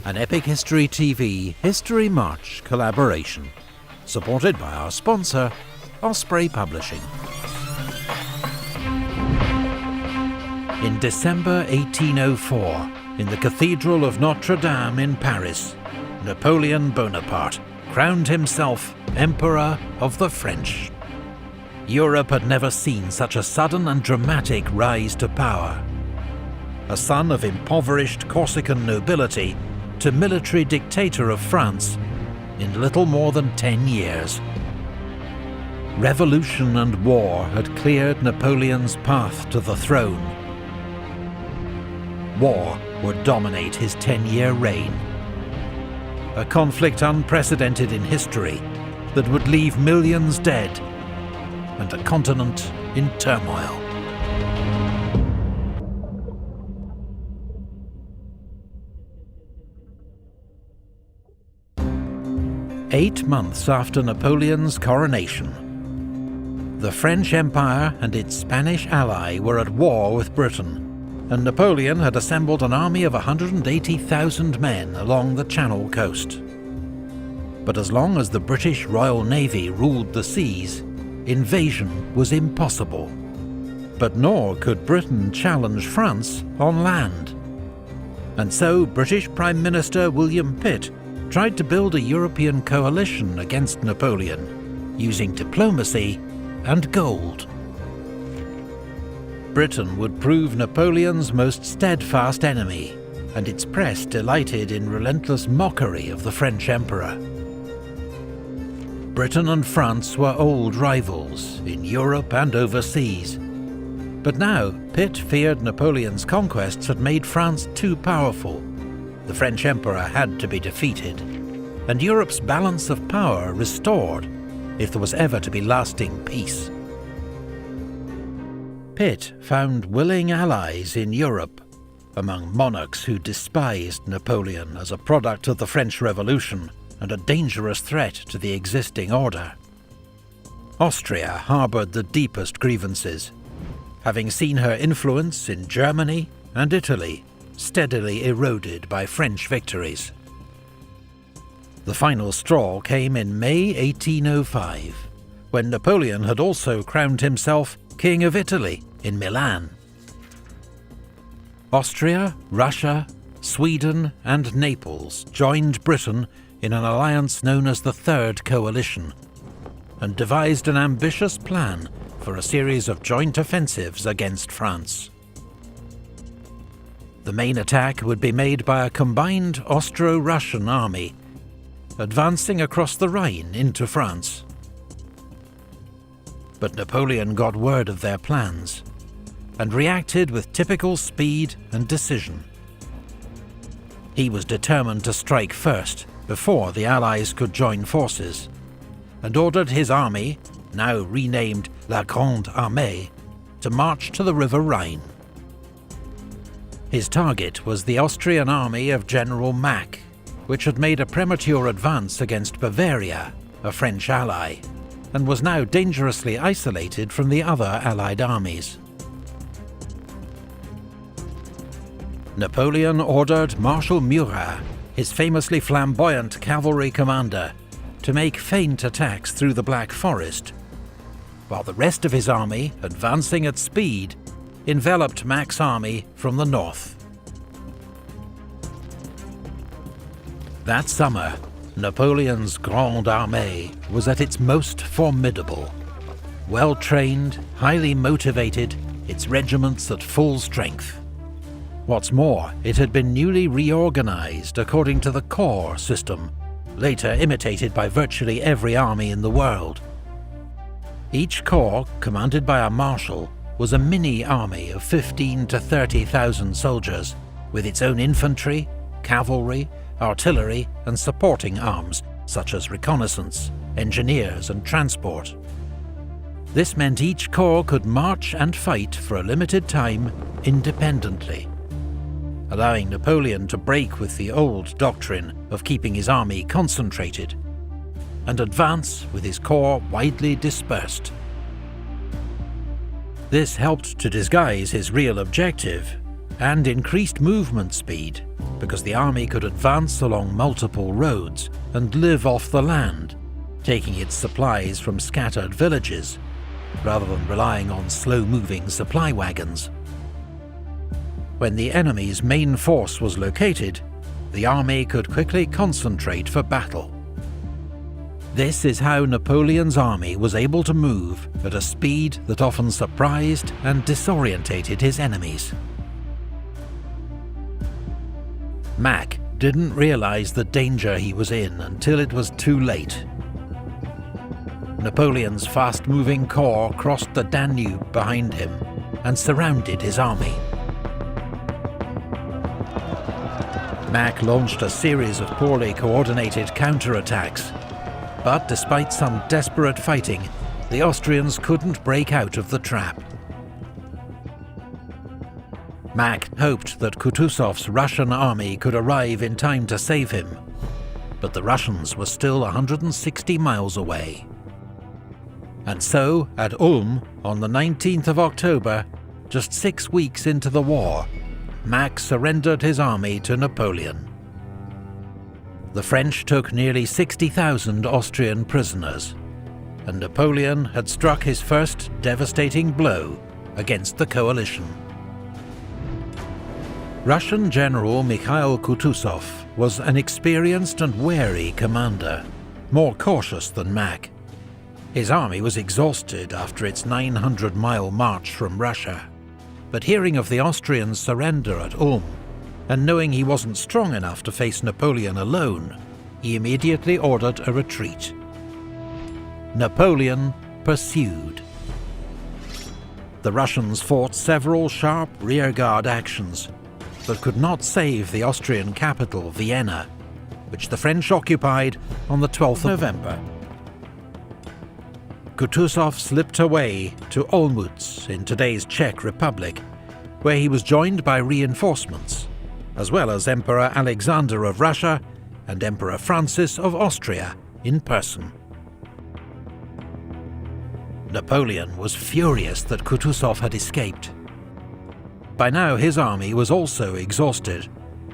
an Epic History TV History March collaboration, supported by our sponsor, Osprey Publishing. In December 1804, in the Cathedral of Notre Dame in Paris, Napoleon Bonaparte crowned himself Emperor of the French. Europe had never seen such a sudden and dramatic rise to power. A son of impoverished Corsican nobility to military dictator of France in little more than 10 years. Revolution and war had cleared Napoleon's path to the throne. War would dominate his 10-year reign. A conflict unprecedented in history that would leave millions dead and a continent in turmoil. Eight months after Napoleon's coronation, the French Empire and its Spanish ally were at war with Britain, and Napoleon had assembled an army of 180,000 men along the Channel coast. But as long as the British Royal Navy ruled the seas, invasion was impossible. But nor could Britain challenge France on land. And so British Prime Minister William Pitt tried to build a European coalition against Napoleon, using diplomacy and gold. Britain would prove Napoleon's most steadfast enemy, and its press delighted in relentless mockery of the French emperor. Britain and France were old rivals in Europe and overseas, but now Pitt feared Napoleon's conquests had made France too powerful. The French emperor had to be defeated, and Europe's balance of power restored if there was ever to be lasting peace. Pitt found willing allies in Europe, among monarchs who despised Napoleon as a product of the French Revolution and a dangerous threat to the existing order. Austria harboured the deepest grievances, having seen her influence in Germany and Italy steadily eroded by French victories. The final straw came in May 1805, when Napoleon had also crowned himself King of Italy in Milan. Austria, Russia, Sweden and Naples joined Britain in an alliance known as the Third Coalition, and devised an ambitious plan for a series of joint offensives against France. The main attack would be made by a combined Austro-Russian army, advancing across the Rhine into France. But Napoleon got word of their plans, and reacted with typical speed and decision. He was determined to strike first, before the Allies could join forces, and ordered his army, now renamed La Grande Armée, to march to the River Rhine. His target was the Austrian army of General Mack, which had made a premature advance against Bavaria, a French ally, and was now dangerously isolated from the other Allied armies. Napoleon ordered Marshal Murat, his famously flamboyant cavalry commander, to make feint attacks through the Black Forest, while the rest of his army, advancing at speed, enveloped Mack's army from the north. That summer, Napoleon's Grande Armée was at its most formidable. Well-trained, highly motivated, its regiments at full strength. What's more, it had been newly reorganized according to the corps system, later imitated by virtually every army in the world. Each corps, commanded by a marshal, was a mini-army of 15,000 to 30,000 soldiers, with its own infantry, cavalry, artillery and supporting arms such as reconnaissance, engineers and transport. This meant each corps could march and fight for a limited time independently, allowing Napoleon to break with the old doctrine of keeping his army concentrated and advance with his corps widely dispersed. This helped to disguise his real objective, and increased movement speed because the army could advance along multiple roads and live off the land, taking its supplies from scattered villages, rather than relying on slow-moving supply wagons. When the enemy's main force was located, the army could quickly concentrate for battle. This is how Napoleon's army was able to move at a speed that often surprised and disorientated his enemies. Mack didn't realize the danger he was in until it was too late. Napoleon's fast-moving corps crossed the Danube behind him and surrounded his army. Mack launched a series of poorly coordinated counterattacks, but despite some desperate fighting, the Austrians couldn't break out of the trap. Mack hoped that Kutuzov's Russian army could arrive in time to save him, but the Russians were still 160 miles away. And so, at Ulm, on the 19th of October, just 6 weeks into the war, Mack surrendered his army to Napoleon. The French took nearly 60,000 Austrian prisoners, and Napoleon had struck his first devastating blow against the coalition. Russian General Mikhail Kutuzov was an experienced and wary commander, more cautious than Mack. His army was exhausted after its 900-mile march from Russia, but hearing of the Austrians' surrender at Ulm, and knowing he wasn't strong enough to face Napoleon alone, he immediately ordered a retreat. Napoleon pursued. The Russians fought several sharp rearguard actions, but could not save the Austrian capital, Vienna, which the French occupied on the 12th of November. Kutuzov slipped away to Olmütz in today's Czech Republic, where he was joined by reinforcements, as well as Emperor Alexander of Russia and Emperor Francis of Austria in person. Napoleon was furious that Kutuzov had escaped. By now his army was also exhausted,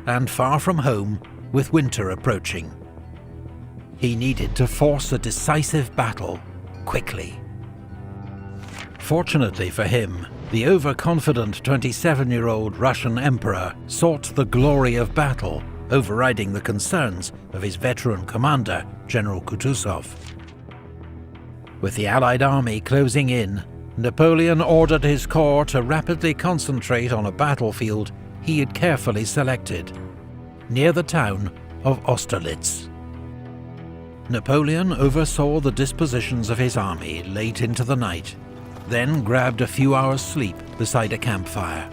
and far from home, with winter approaching. He needed to force a decisive battle, quickly. Fortunately for him, the overconfident 27-year-old Russian emperor sought the glory of battle, overriding the concerns of his veteran commander, General Kutuzov. With the Allied army closing in, Napoleon ordered his corps to rapidly concentrate on a battlefield he had carefully selected, near the town of Austerlitz. Napoleon oversaw the dispositions of his army late into the night, then grabbed a few hours' sleep beside a campfire.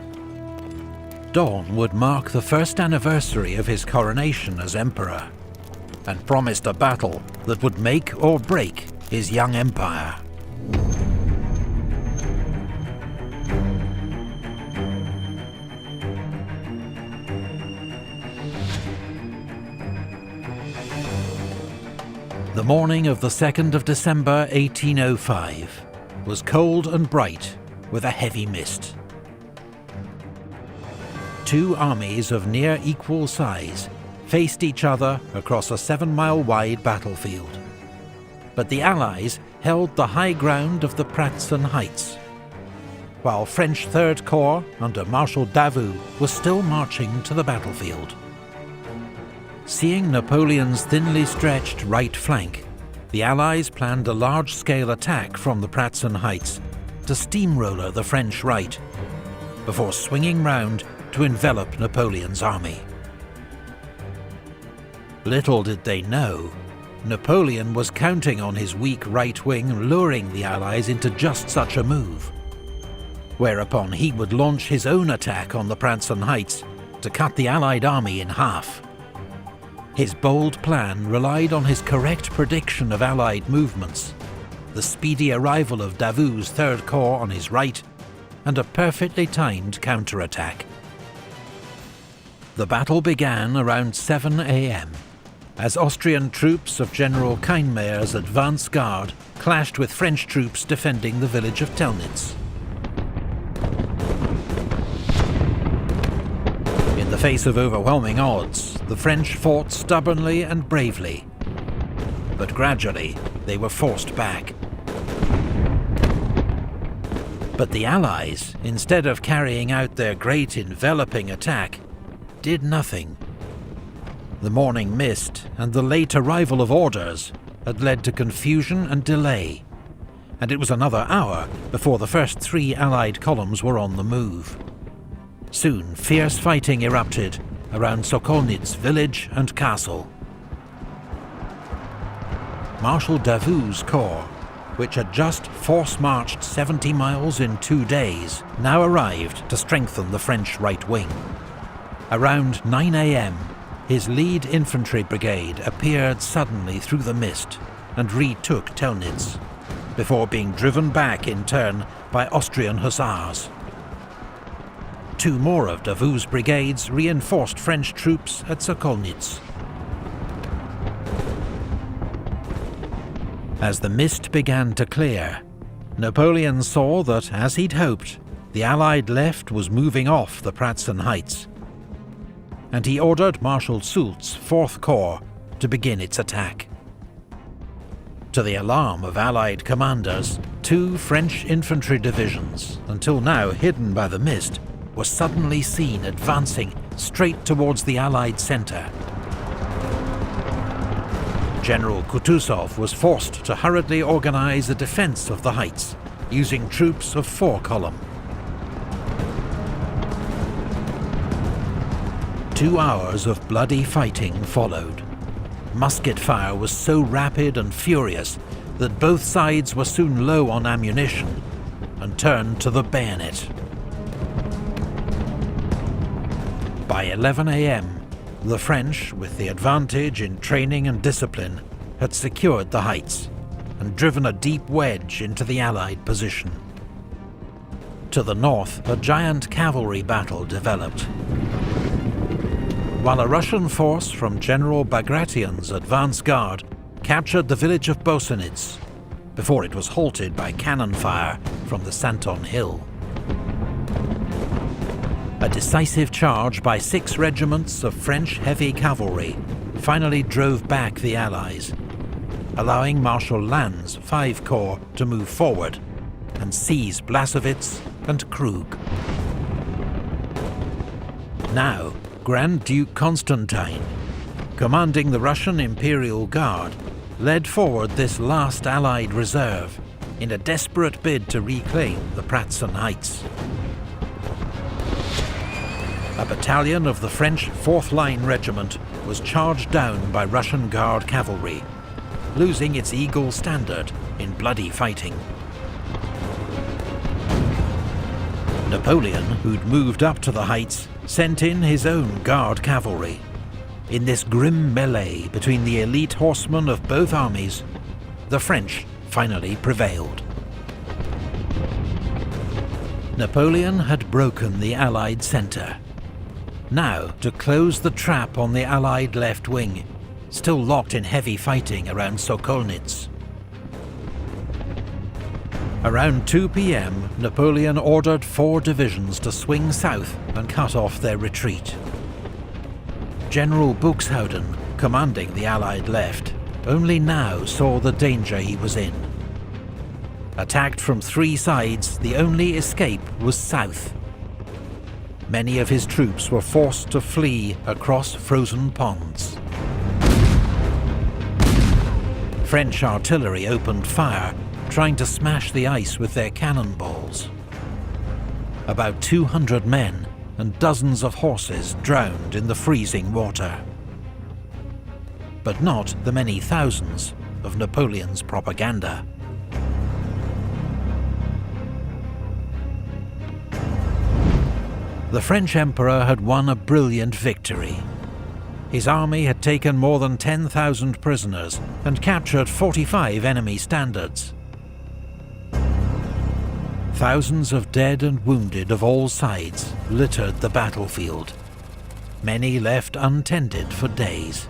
Dawn would mark the first anniversary of his coronation as emperor, and promised a battle that would make or break his young empire. The morning of the 2nd of December 1805 was cold and bright with a heavy mist. Two armies of near equal size faced each other across a 7-mile wide battlefield. But the Allies held the high ground of the Pratzen Heights, while French Third Corps under Marshal Davout was still marching to the battlefield. Seeing Napoleon's thinly stretched right flank, the Allies planned a large-scale attack from the Pratzen Heights to steamroller the French right, before swinging round to envelop Napoleon's army. Little did they know, Napoleon was counting on his weak right wing luring the Allies into just such a move, whereupon he would launch his own attack on the Pratzen Heights to cut the Allied army in half. His bold plan relied on his correct prediction of Allied movements, the speedy arrival of Davout's Third Corps on his right, and a perfectly timed counterattack. The battle began around 7 a.m. as Austrian troops of General Kienmayer's advance guard clashed with French troops defending the village of Telnitz. the face of overwhelming odds, the French fought stubbornly and bravely. But gradually, they were forced back. But the Allies, instead of carrying out their great enveloping attack, did nothing. The morning mist and the late arrival of orders had led to confusion and delay, and it was another hour before the first 3 Allied columns were on the move. Soon, fierce fighting erupted around Sokolnitz village and castle. Marshal Davout's corps, which had just force-marched 70 miles in 2 days, now arrived to strengthen the French right wing. Around 9 AM, his lead infantry brigade appeared suddenly through the mist and retook Telnitz, before being driven back in turn by Austrian hussars. 2 more of Davout's brigades reinforced French troops at Sokolnitz. As the mist began to clear, Napoleon saw that, as he'd hoped, the Allied left was moving off the Pratzen Heights, and he ordered Marshal Soult's 4th Corps to begin its attack. To the alarm of Allied commanders, 2 French infantry divisions, until now hidden by the mist, were suddenly seen advancing straight towards the Allied centre. General Kutuzov was forced to hurriedly organise a defence of the heights, using troops of 4 column. 2 hours of bloody fighting followed. Musket fire was so rapid and furious that both sides were soon low on ammunition and turned to the bayonet. By 11 AM, the French, with the advantage in training and discipline, had secured the heights and driven a deep wedge into the Allied position. To the north, a giant cavalry battle developed. While a Russian force from General Bagration's advance guard captured the village of Bosenitz, before it was halted by cannon fire from the Santon Hill. A decisive charge by 6 regiments of French heavy cavalry finally drove back the Allies, allowing Marshal Lannes' 5 Corps to move forward and seize Blasowitz and Krug. Now, Grand Duke Constantine, commanding the Russian Imperial Guard, led forward this last Allied reserve in a desperate bid to reclaim the Pratzen Heights. A battalion of the French 4th Line Regiment was charged down by Russian Guard cavalry, losing its Eagle standard in bloody fighting. Napoleon, who'd moved up to the heights, sent in his own Guard cavalry. In this grim melee between the elite horsemen of both armies, the French finally prevailed. Napoleon had broken the Allied centre. Now, to close the trap on the Allied left wing, still locked in heavy fighting around Sokolnitz. Around 2 PM, Napoleon ordered 4 divisions to swing south and cut off their retreat. General Buxhowden, commanding the Allied left, only now saw the danger he was in. Attacked from 3 sides, the only escape was south. Many of his troops were forced to flee across frozen ponds. French artillery opened fire, trying to smash the ice with their cannonballs. About 200 men and dozens of horses drowned in the freezing water. But not the many thousands of Napoleon's propaganda. The French Emperor had won a brilliant victory. His army had taken more than 10,000 prisoners and captured 45 enemy standards. Thousands of dead and wounded of all sides littered the battlefield. Many left untended for days.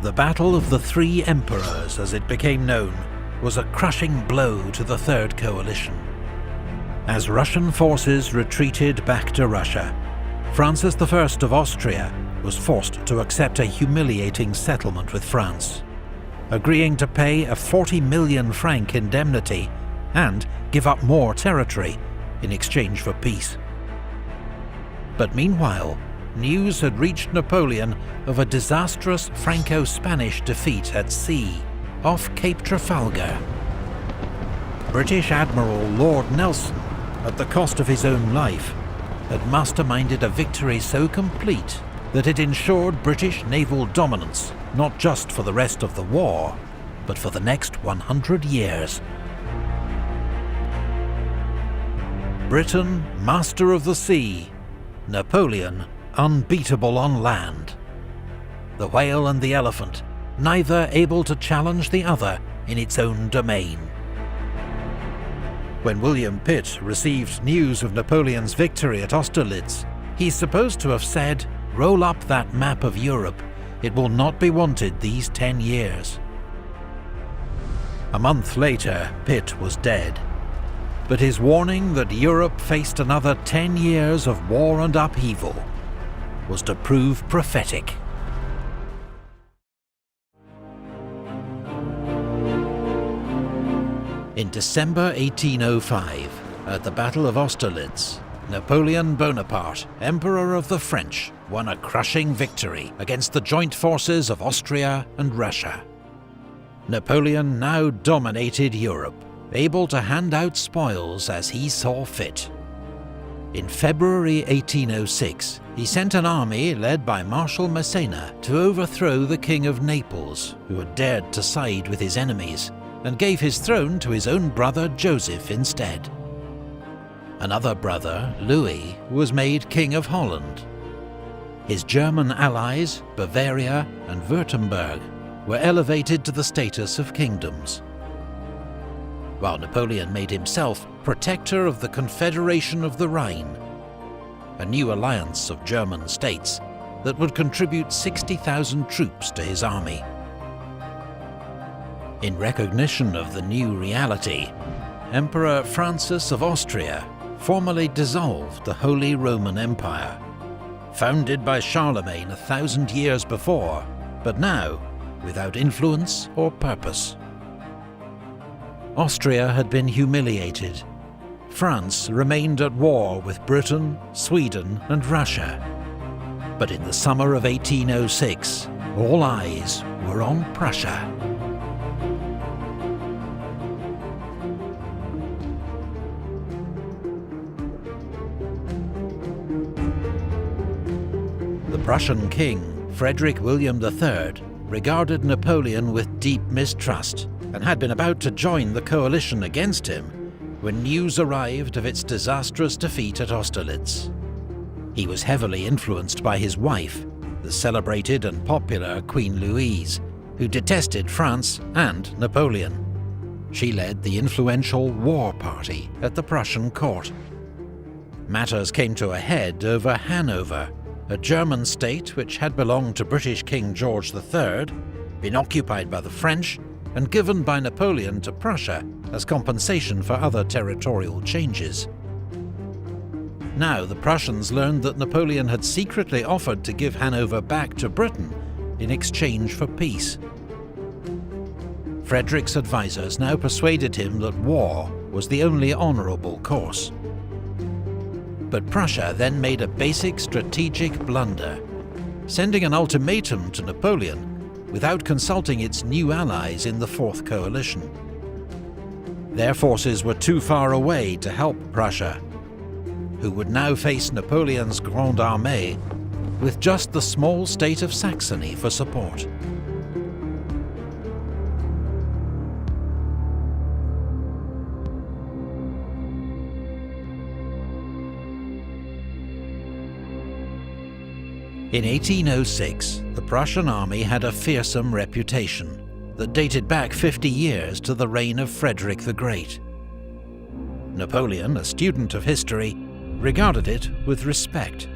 The Battle of the Three Emperors, as it became known, was a crushing blow to the Third Coalition. As Russian forces retreated back to Russia, Francis I of Austria was forced to accept a humiliating settlement with France, agreeing to pay a 40 million franc indemnity and give up more territory in exchange for peace. But meanwhile, news had reached Napoleon of a disastrous Franco-Spanish defeat at sea off Cape Trafalgar. British Admiral Lord Nelson, at the cost of his own life, had masterminded a victory so complete that it ensured British naval dominance not just for the rest of the war, but for the next 100 years. Britain, master of the sea, Napoleon, unbeatable on land. The whale and the elephant, neither able to challenge the other in its own domain. When William Pitt received news of Napoleon's victory at Austerlitz, he's supposed to have said, "Roll up that map of Europe, it will not be wanted these 10 years." A month later, Pitt was dead. But his warning that Europe faced another 10 years of war and upheaval was to prove prophetic. In December 1805, at the Battle of Austerlitz, Napoleon Bonaparte, Emperor of the French, won a crushing victory against the joint forces of Austria and Russia. Napoleon now dominated Europe, able to hand out spoils as he saw fit. In February 1806, he sent an army led by Marshal Massena to overthrow the King of Naples, who had dared to side with his enemies, and gave his throne to his own brother Joseph instead. Another brother, Louis, was made King of Holland. His German allies, Bavaria and Württemberg, were elevated to the status of kingdoms, while Napoleon made himself protector of the Confederation of the Rhine, a new alliance of German states that would contribute 60,000 troops to his army. In recognition of the new reality, Emperor Francis of Austria formally dissolved the Holy Roman Empire, founded by Charlemagne 1,000 years before, but now without influence or purpose. Austria had been humiliated. France remained at war with Britain, Sweden and Russia. But in the summer of 1806, all eyes were on Prussia. The Prussian king, Frederick William III, regarded Napoleon with deep mistrust, and had been about to join the coalition against him when news arrived of its disastrous defeat at Austerlitz. He was heavily influenced by his wife, the celebrated and popular Queen Louise, who detested France and Napoleon. She led the influential War Party at the Prussian court. Matters came to a head over Hanover, a German state which had belonged to British King George III, been occupied by the French, and given by Napoleon to Prussia as compensation for other territorial changes. Now the Prussians learned that Napoleon had secretly offered to give Hanover back to Britain in exchange for peace. Frederick's advisors now persuaded him that war was the only honourable course. But Prussia then made a basic strategic blunder, sending an ultimatum to Napoleon without consulting its new allies in the Fourth Coalition. Their forces were too far away to help Prussia, who would now face Napoleon's Grande Armée with just the small state of Saxony for support. In 1806, the Prussian army had a fearsome reputation that dated back 50 years to the reign of Frederick the Great. Napoleon, a student of history, regarded it with respect.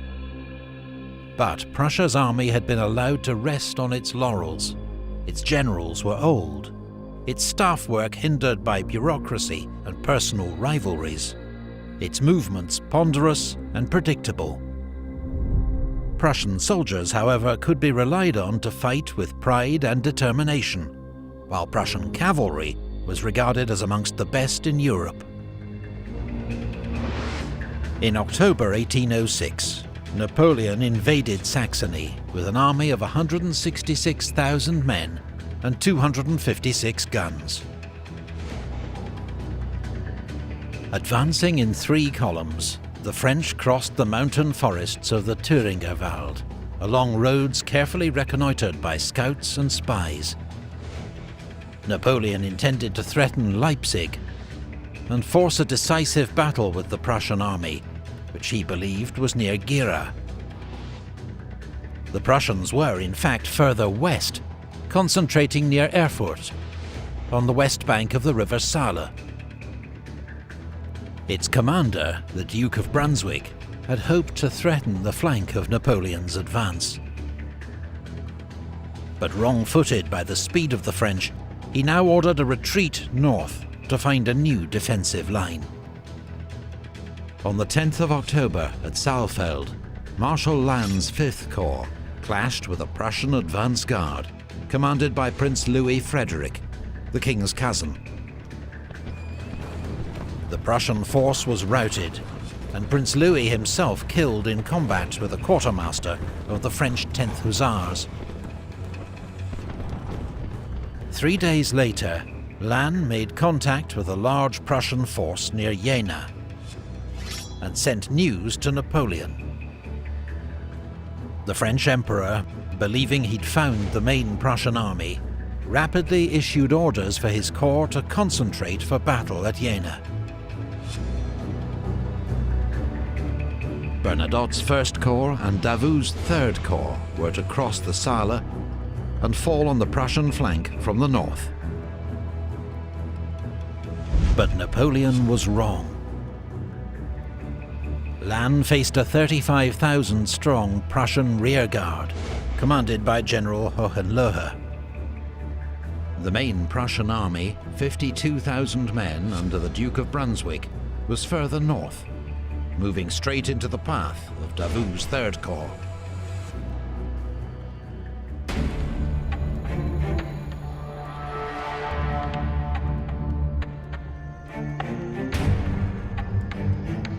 But Prussia's army had been allowed to rest on its laurels. Its generals were old, its staff work hindered by bureaucracy and personal rivalries. its movements ponderous and predictable. Prussian soldiers, however, could be relied on to fight with pride and determination, while Prussian cavalry was regarded as amongst the best in Europe. In October 1806, Napoleon invaded Saxony with an army of 166,000 men and 256 guns. Advancing in 3 columns, the French crossed the mountain forests of the Thüringer Wald, along roads carefully reconnoitred by scouts and spies. Napoleon intended to threaten Leipzig and force a decisive battle with the Prussian army, which he believed was near Gera. The Prussians were, in fact, further west, concentrating near Erfurt, on the west bank of the river Saale. Its commander, the Duke of Brunswick, had hoped to threaten the flank of Napoleon's advance. But wrong-footed by the speed of the French, he now ordered a retreat north to find a new defensive line. On the 10th of October at Saalfeld, Marshal Lannes' 5th Corps clashed with a Prussian advance guard, commanded by Prince Louis Frederick, the king's cousin. The Prussian force was routed, and Prince Louis himself killed in combat with a quartermaster of the French 10th Hussars. 3 days later, Lannes made contact with a large Prussian force near Jena, and sent news to Napoleon. The French Emperor, believing he'd found the main Prussian army, rapidly issued orders for his corps to concentrate for battle at Jena. Bernadotte's 1st Corps and Davout's 3rd Corps were to cross the Saale and fall on the Prussian flank from the north. But Napoleon was wrong. Lannes faced a 35,000-strong Prussian rearguard, commanded by General Hohenlohe. The main Prussian army, 52,000 men under the Duke of Brunswick, was further north, moving straight into the path of Davout's 3rd Corps.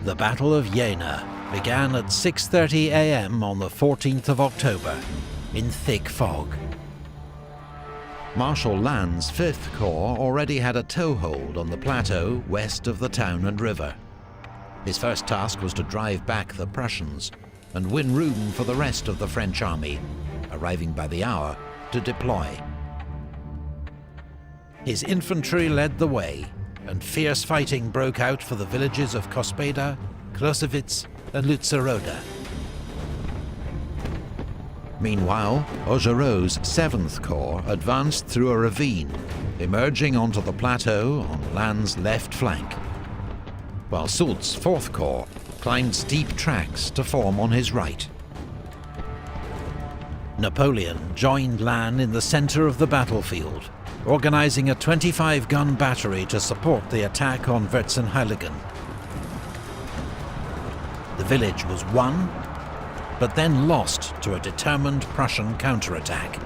The Battle of Jena began at 6:30 a.m. on the 14th of October, in thick fog. Marshal Lannes' 5th Corps already had a toehold on the plateau west of the town and river. His first task was to drive back the Prussians and win room for the rest of the French army, arriving by the hour, to deploy. His infantry led the way, and fierce fighting broke out for the villages of Cospeda, Closewitz and Lützeroda. Meanwhile, Augereau's 7th Corps advanced through a ravine, emerging onto the plateau on Lannes' left flank, while Soult's 4th Corps climbed steep tracks to form on his right. Napoleon joined Lannes in the centre of the battlefield, organising a 25-gun battery to support the attack on Vierzehnheiligen. The village was won, but then lost to a determined Prussian counterattack.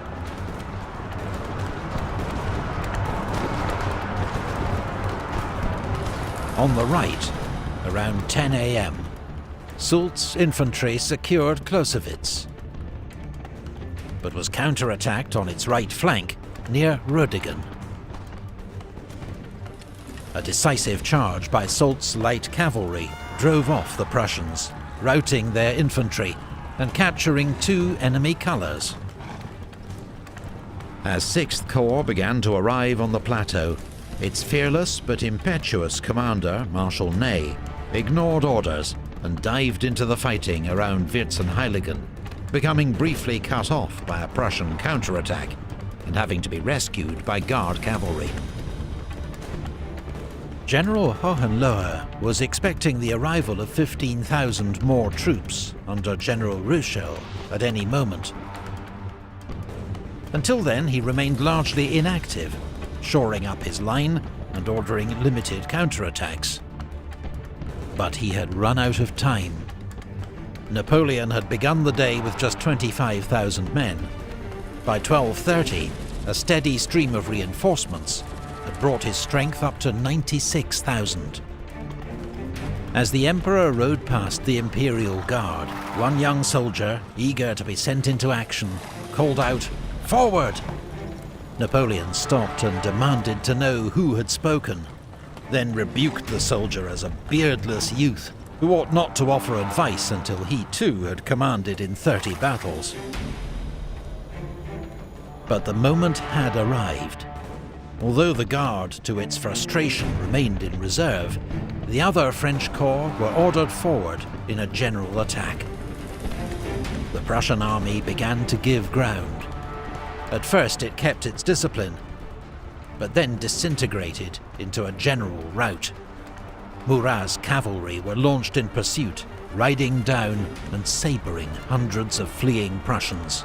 On the right, around 10 a.m., Soult's infantry secured Closewitz, but was counterattacked on its right flank near Rödigen. A decisive charge by Soult's light cavalry drove off the Prussians, routing their infantry and capturing 2 enemy colours. As 6th Corps began to arrive on the plateau, its fearless but impetuous commander, Marshal Ney, ignored orders and dived into the fighting around Vierzehnheiligen, becoming briefly cut off by a Prussian counterattack and having to be rescued by Guard cavalry. General Hohenlohe was expecting the arrival of 15,000 more troops under General Ruchel at any moment. Until then, he remained largely inactive, shoring up his line and ordering limited counterattacks. But he had run out of time. Napoleon had begun the day with just 25,000 men. By 12:30, a steady stream of reinforcements had brought his strength up to 96,000. As the Emperor rode past the Imperial Guard, one young soldier, eager to be sent into action, called out, "Forward!" Napoleon stopped and demanded to know who had spoken, then rebuked the soldier as a beardless youth who ought not to offer advice until he too had commanded in 30 battles. But the moment had arrived. Although the Guard, to its frustration, remained in reserve, the other French corps were ordered forward in a general attack. The Prussian army began to give ground. At first it kept its discipline, but then disintegrated into a general rout. Murat's cavalry were launched in pursuit, riding down and sabring hundreds of fleeing Prussians.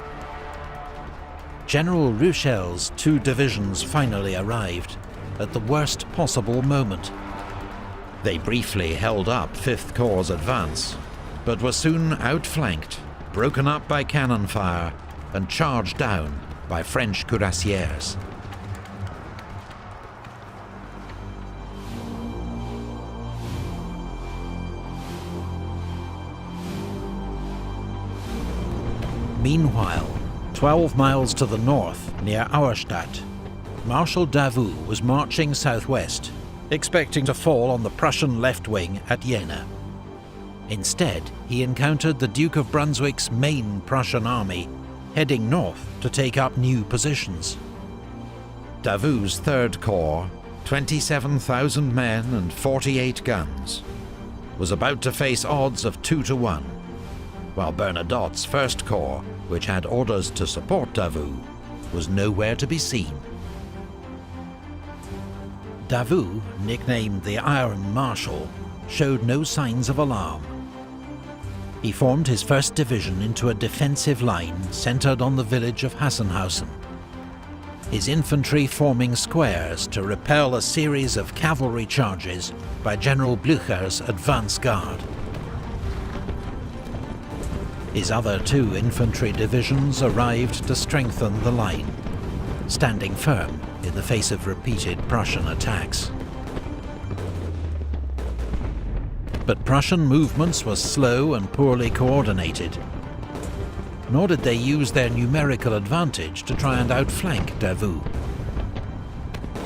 General Ruchel's 2 divisions finally arrived, at the worst possible moment. They briefly held up 5th Corps' advance, but were soon outflanked, broken up by cannon fire, and charged down by French cuirassiers. Meanwhile, 12 miles to the north, near Auerstadt, Marshal Davout was marching southwest, expecting to fall on the Prussian left wing at Jena. Instead, he encountered the Duke of Brunswick's main Prussian army, heading north to take up new positions. Davout's 3rd Corps, 27,000 men and 48 guns, was about to face odds of 2 to 1, while Bernadotte's 1st Corps, which had orders to support Davout, was nowhere to be seen. Davout, nicknamed the Iron Marshal, showed no signs of alarm. He formed his 1st Division into a defensive line centred on the village of Hassenhausen, his infantry forming squares to repel a series of cavalry charges by General Blücher's advance guard. His other 2 infantry divisions arrived to strengthen the line, standing firm in the face of repeated Prussian attacks. But Prussian movements were slow and poorly coordinated, nor did they use their numerical advantage to try and outflank Davout.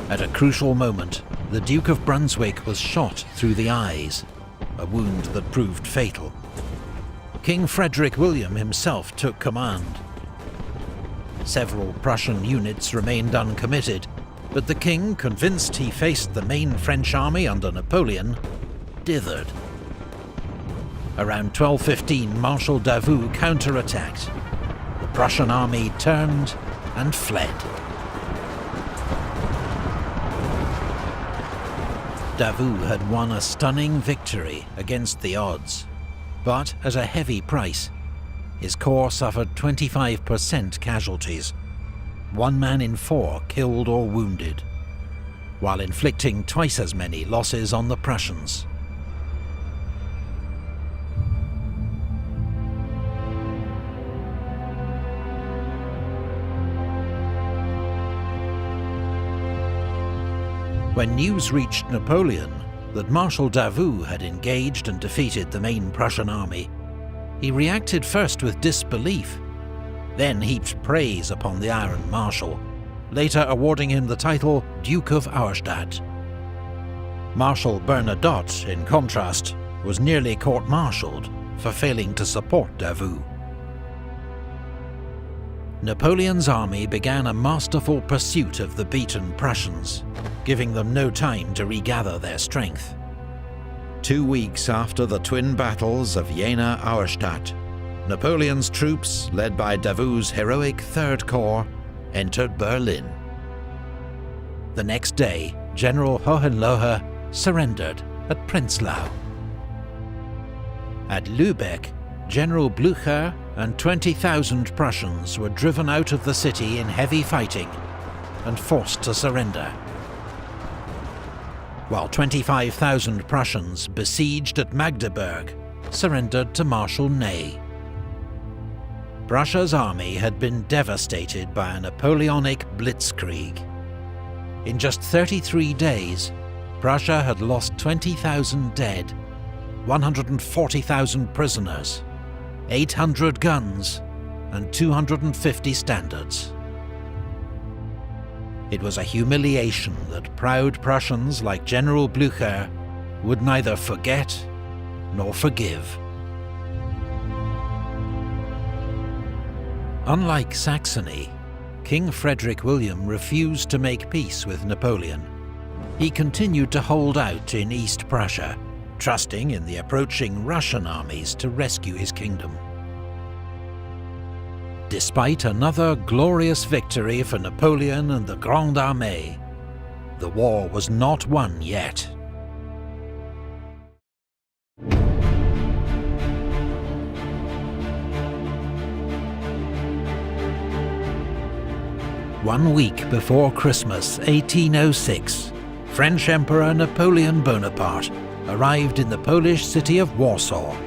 At a crucial moment, the Duke of Brunswick was shot through the eyes, a wound that proved fatal. King Frederick William himself took command. Several Prussian units remained uncommitted, but the king, convinced he faced the main French army under Napoleon, dithered. Around 12:15, Marshal Davout counterattacked. The Prussian army turned and fled. Davout had won a stunning victory against the odds, but at a heavy price. His corps suffered 25% casualties, 1 man in 4 killed or wounded, while inflicting twice as many losses on the Prussians. When news reached Napoleon that Marshal Davout had engaged and defeated the main Prussian army, he reacted first with disbelief, then heaped praise upon the Iron Marshal, later awarding him the title Duke of Auerstadt. Marshal Bernadotte, in contrast, was nearly court-martialed for failing to support Davout. Napoleon's army began a masterful pursuit of the beaten Prussians, giving them no time to regather their strength. 2 weeks after the twin battles of Jena-Auerstadt, Napoleon's troops, led by Davout's heroic 3rd Corps, entered Berlin. The next day, General Hohenlohe surrendered at Prenzlau. At Lübeck, General Blücher and 20,000 Prussians were driven out of the city in heavy fighting and forced to surrender. while 25,000 Prussians besieged at Magdeburg surrendered to Marshal Ney. Prussia's army had been devastated by a Napoleonic blitzkrieg. In just 33 days, Prussia had lost 20,000 dead, 140,000 prisoners, 800 guns, and 250 standards. It was a humiliation that proud Prussians like General Blücher would neither forget nor forgive. Unlike Saxony, King Frederick William refused to make peace with Napoleon. He continued to hold out in East Prussia, trusting in the approaching Russian armies to rescue his kingdom. Despite another glorious victory for Napoleon and the Grande Armée, the war was not won yet. One week before Christmas 1806, French Emperor Napoleon Bonaparte arrived in the Polish city of Warsaw,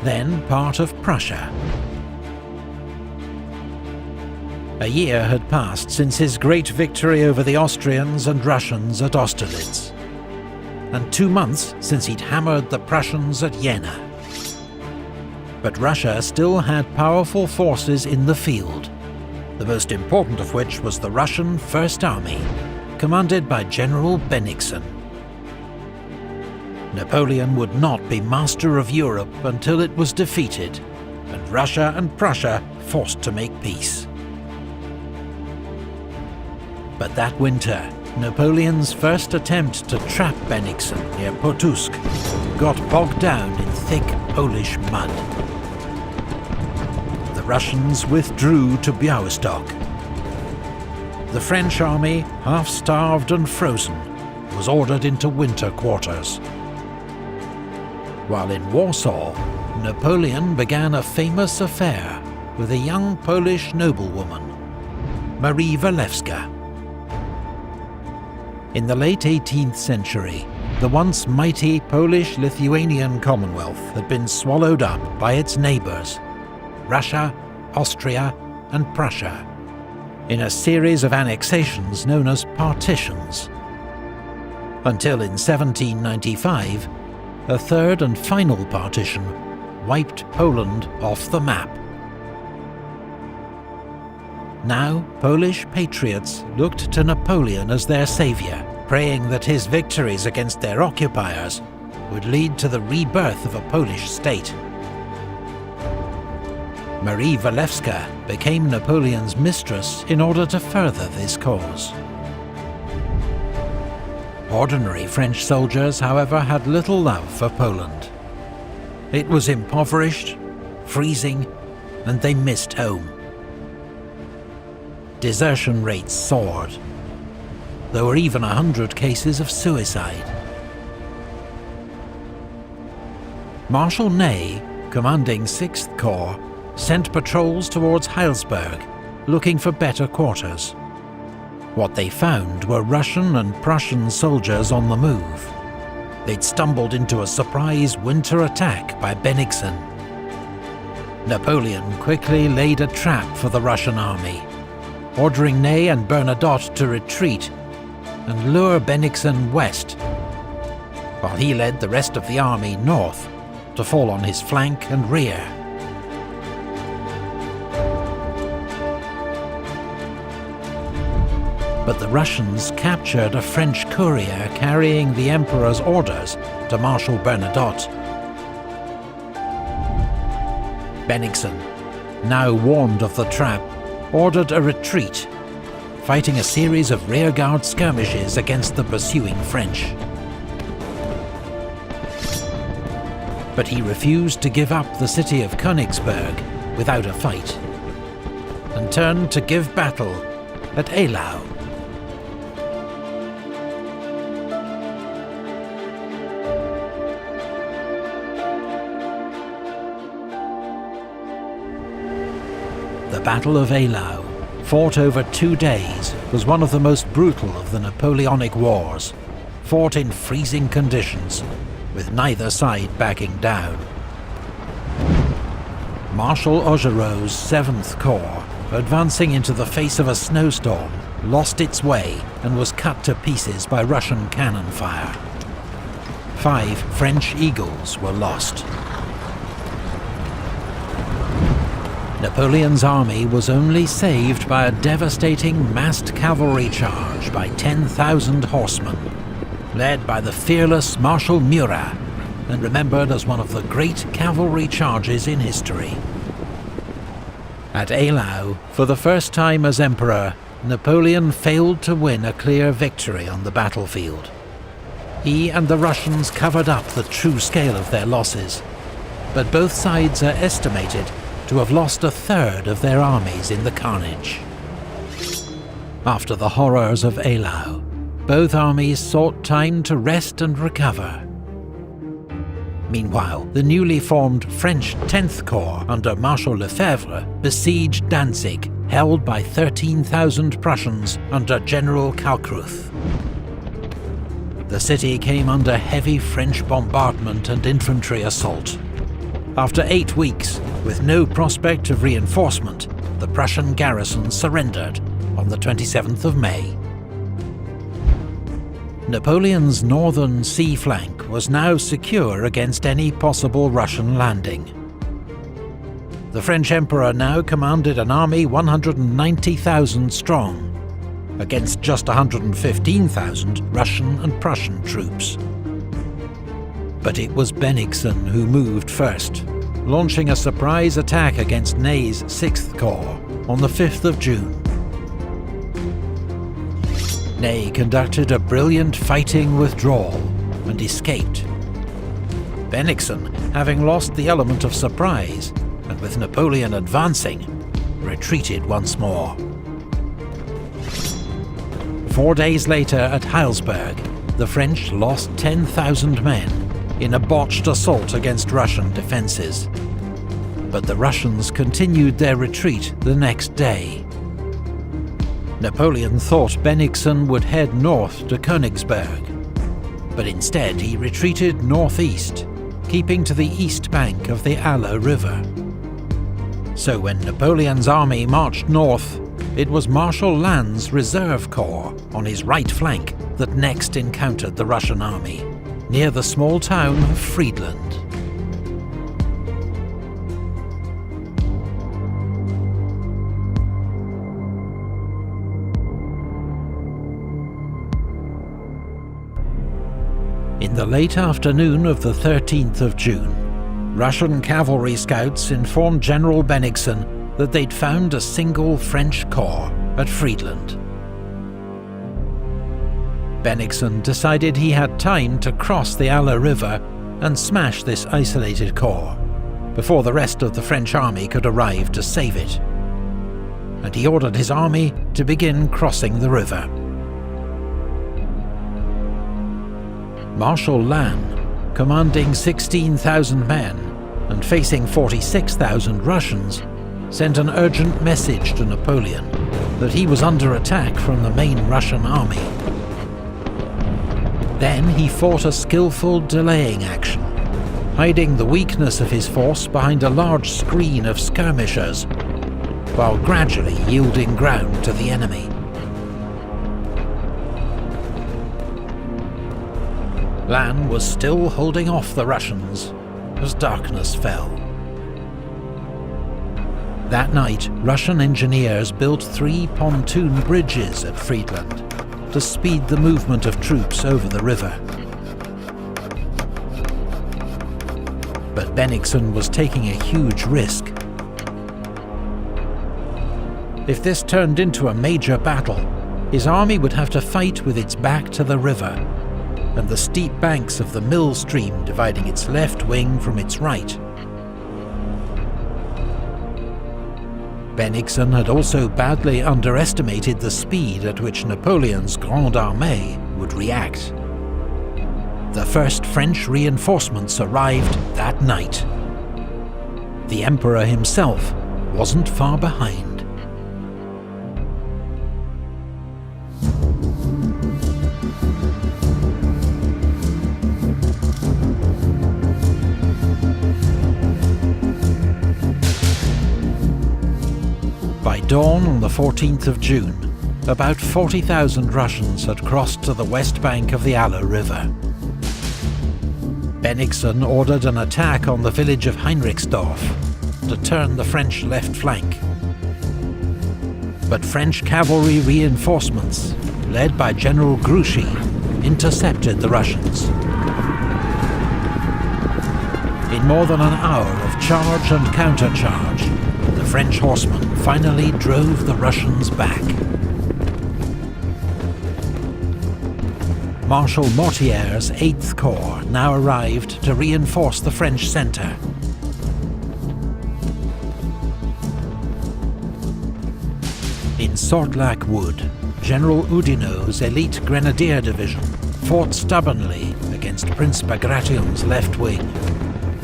then part of Prussia. A year had passed since his great victory over the Austrians and Russians at Austerlitz, and 2 months since he'd hammered the Prussians at Jena. But Russia still had powerful forces in the field, the most important of which was the Russian First Army, commanded by General Bennigsen. Napoleon would not be master of Europe until it was defeated, and Russia and Prussia forced to make peace. But that winter, Napoleon's first attempt to trap Bennigsen near Pultusk got bogged down in thick Polish mud. The Russians withdrew to Białystok. The French army, half-starved and frozen, was ordered into winter quarters. While in Warsaw, Napoleon began a famous affair with a young Polish noblewoman, Marie Walewska. In the late 18th century, the once mighty Polish-Lithuanian Commonwealth had been swallowed up by its neighbours, Russia, Austria, and Prussia, in a series of annexations known as partitions. Until in 1795, a third and final partition wiped Poland off the map. Now, Polish patriots looked to Napoleon as their saviour, praying that his victories against their occupiers would lead to the rebirth of a Polish state. Marie Walewska became Napoleon's mistress in order to further this cause. Ordinary French soldiers, however, had little love for Poland. It was impoverished, freezing, and they missed home. Desertion rates soared. There were even 100 cases of suicide. Marshal Ney, commanding 6th Corps, sent patrols towards Heilsberg, looking for better quarters. What they found were Russian and Prussian soldiers on the move. They'd stumbled into a surprise winter attack by Bennigsen. Napoleon quickly laid a trap for the Russian army, ordering Ney and Bernadotte to retreat and lure Bennigsen west, while he led the rest of the army north to fall on his flank and rear. But the Russians captured a French courier carrying the Emperor's orders to Marshal Bernadotte. Bennigsen, now warned of the trap, ordered a retreat, fighting a series of rearguard skirmishes against the pursuing French. But he refused to give up the city of Königsberg without a fight, and turned to give battle at Eylau. The Battle of Eylau, fought over 2 days, was one of the most brutal of the Napoleonic Wars, fought in freezing conditions, with neither side backing down. Marshal Augereau's 7th Corps, advancing into the face of a snowstorm, lost its way and was cut to pieces by Russian cannon fire. 5 French Eagles were lost. Napoleon's army was only saved by a devastating massed cavalry charge by 10,000 horsemen, led by the fearless Marshal Murat, and remembered as one of the great cavalry charges in history. At Eylau, for the first time as emperor, Napoleon failed to win a clear victory on the battlefield. He and the Russians covered up the true scale of their losses, but both sides are estimated to have lost a third of their armies in the carnage. After the horrors of Eylau, both armies sought time to rest and recover. Meanwhile, the newly formed French 10th Corps under Marshal Lefebvre besieged Danzig, held by 13,000 Prussians under General Kalkreuth. The city came under heavy French bombardment and infantry assault. After 8 weeks, with no prospect of reinforcement, the Prussian garrison surrendered on the 27th of May. Napoleon's northern sea flank was now secure against any possible Russian landing. The French Emperor now commanded an army 190,000 strong, against just 115,000 Russian and Prussian troops. But it was Bennigsen who moved first, launching a surprise attack against Ney's 6th Corps on the 5th of June. Ney conducted a brilliant fighting withdrawal and escaped. Bennigsen, having lost the element of surprise, and with Napoleon advancing, retreated once more. 4 days later at Heilsberg, the French lost 10,000 men in a botched assault against Russian defences. But the Russians continued their retreat the next day. Napoleon thought Bennigsen would head north to Königsberg, but instead he retreated northeast, keeping to the east bank of the Aller River. So when Napoleon's army marched north, it was Marshal Lannes' Reserve Corps on his right flank that next encountered the Russian army, near the small town of Friedland. In the late afternoon of the 13th of June, Russian cavalry scouts informed General Bennigsen that they'd found a single French corps at Friedland. Bennigsen decided he had time to cross the Aller River and smash this isolated corps, before the rest of the French army could arrive to save it. And he ordered his army to begin crossing the river. Marshal Lannes, commanding 16,000 men and facing 46,000 Russians, sent an urgent message to Napoleon that he was under attack from the main Russian army. Then he fought a skillful delaying action, hiding the weakness of his force behind a large screen of skirmishers, while gradually yielding ground to the enemy. Lannes was still holding off the Russians as darkness fell. That night, Russian engineers built 3 pontoon bridges at Friedland to speed the movement of troops over the river. But Bennigsen was taking a huge risk. If this turned into a major battle, his army would have to fight with its back to the river, and the steep banks of the Mill Stream dividing its left wing from its right. Bennigsen had also badly underestimated the speed at which Napoleon's Grande Armée would react. The first French reinforcements arrived that night. The Emperor himself wasn't far behind. At dawn on the 14th of June, about 40,000 Russians had crossed to the west bank of the Aller River. Bennigsen ordered an attack on the village of Heinrichsdorf to turn the French left flank. But French cavalry reinforcements, led by General Grouchy, intercepted the Russians. In more than an hour of charge and countercharge, the French horsemen finally drove the Russians back. Marshal Mortier's 8th Corps now arrived to reinforce the French centre. In Sortlac Wood, General Oudinot's elite Grenadier Division fought stubbornly against Prince Bagration's left wing,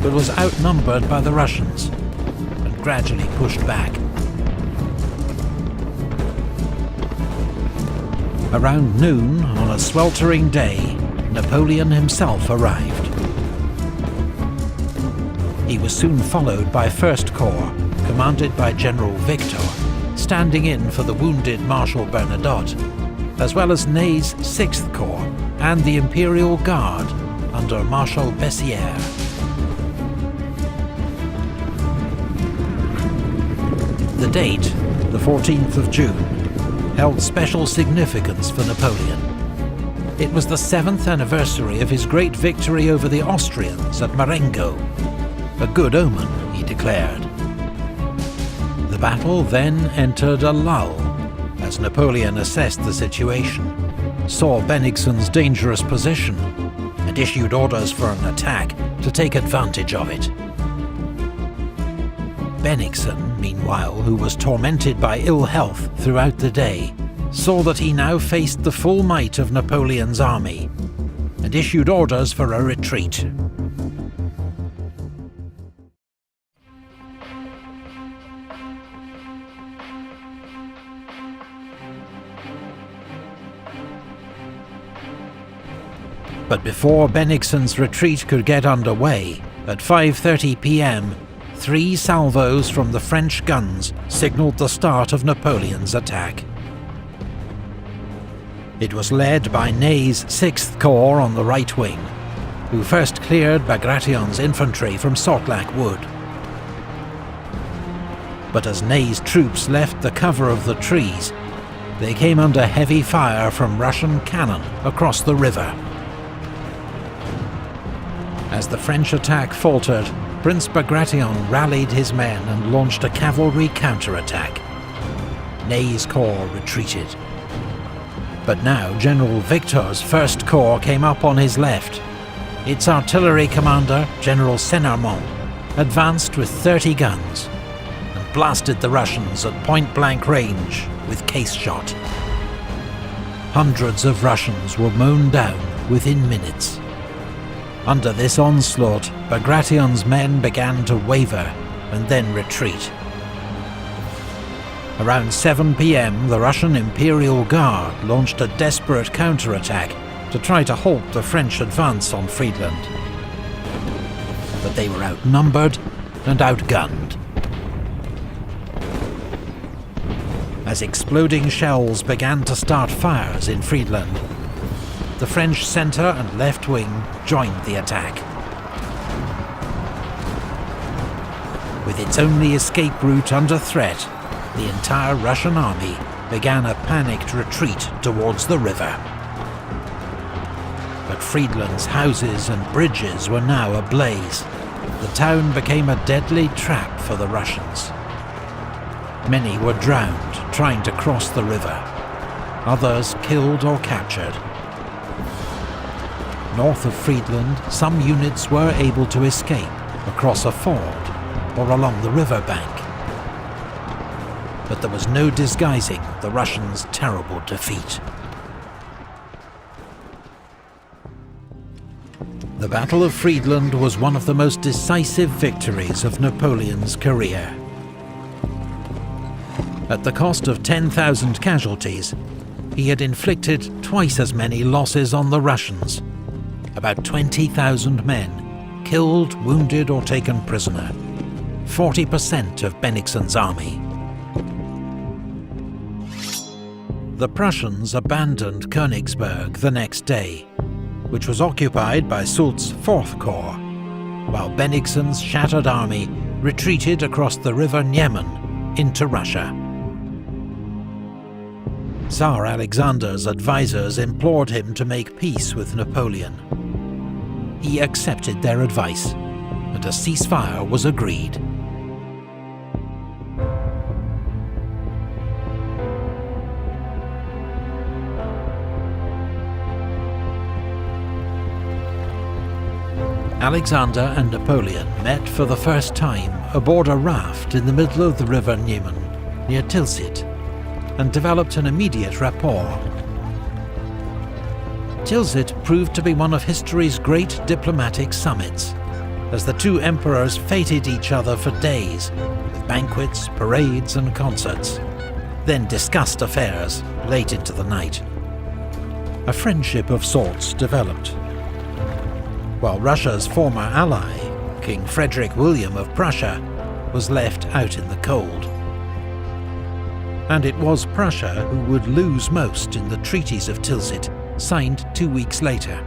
but was outnumbered by the Russians and gradually pushed back. Around noon, on a sweltering day, Napoleon himself arrived. He was soon followed by 1st Corps, commanded by General Victor, standing in for the wounded Marshal Bernadotte, as well as Ney's 6th Corps and the Imperial Guard under Marshal Bessières. The date, the 14th of June, held special significance for Napoleon. It was the 7th anniversary of his great victory over the Austrians at Marengo. A good omen, he declared. The battle then entered a lull, as Napoleon assessed the situation, saw Bennigsen's dangerous position, and issued orders for an attack to take advantage of it. Bennigsen, meanwhile, who was tormented by ill health throughout the day, saw that he now faced the full might of Napoleon's army, and issued orders for a retreat. But before Bennigsen's retreat could get underway, at 5:30 p.m, 3 salvos from the French guns signalled the start of Napoleon's attack. It was led by Ney's 6th Corps on the right wing, who first cleared Bagration's infantry from Sortlac Wood. But as Ney's troops left the cover of the trees, they came under heavy fire from Russian cannon across the river. As the French attack faltered, Prince Bagration rallied his men and launched a cavalry counterattack. Ney's corps retreated. But now General Victor's 1st Corps came up on his left. Its artillery commander, General Senarmont, advanced with 30 guns and blasted the Russians at point-blank range with case shot. Hundreds of Russians were mown down within minutes. Under this onslaught, Bagration's men began to waver and then retreat. Around 7 p.m, the Russian Imperial Guard launched a desperate counterattack to try to halt the French advance on Friedland. But they were outnumbered and outgunned. As exploding shells began to start fires in Friedland, the French centre and left wing joined the attack. With its only escape route under threat, the entire Russian army began a panicked retreat towards the river. But Friedland's houses and bridges were now ablaze. The town became a deadly trap for the Russians. Many were drowned trying to cross the river, others killed or captured. North of Friedland, some units were able to escape across a ford or along the river bank. But there was no disguising the Russians' terrible defeat. The Battle of Friedland was one of the most decisive victories of Napoleon's career. At the cost of 10,000 casualties, he had inflicted twice as many losses on the Russians. About 20,000 men, killed, wounded or taken prisoner. 40% of Bennigsen's army. the Prussians abandoned Königsberg the next day, which was occupied by Soult's 4th Corps, while Bennigsen's shattered army retreated across the river Niemen into Russia. Tsar Alexander's advisors implored him to make peace with Napoleon. He accepted their advice, and a ceasefire was agreed. Alexander and Napoleon met for the first time aboard a raft in the middle of the river Niemen, near Tilsit, and developed an immediate rapport. Tilsit proved to be one of history's great diplomatic summits, as the two emperors feted each other for days, with banquets, parades and concerts, then discussed affairs late into the night. A friendship of sorts developed, while Russia's former ally, King Frederick William of Prussia, was left out in the cold. And it was Prussia who would lose most in the treaties of Tilsit, signed 2 weeks later.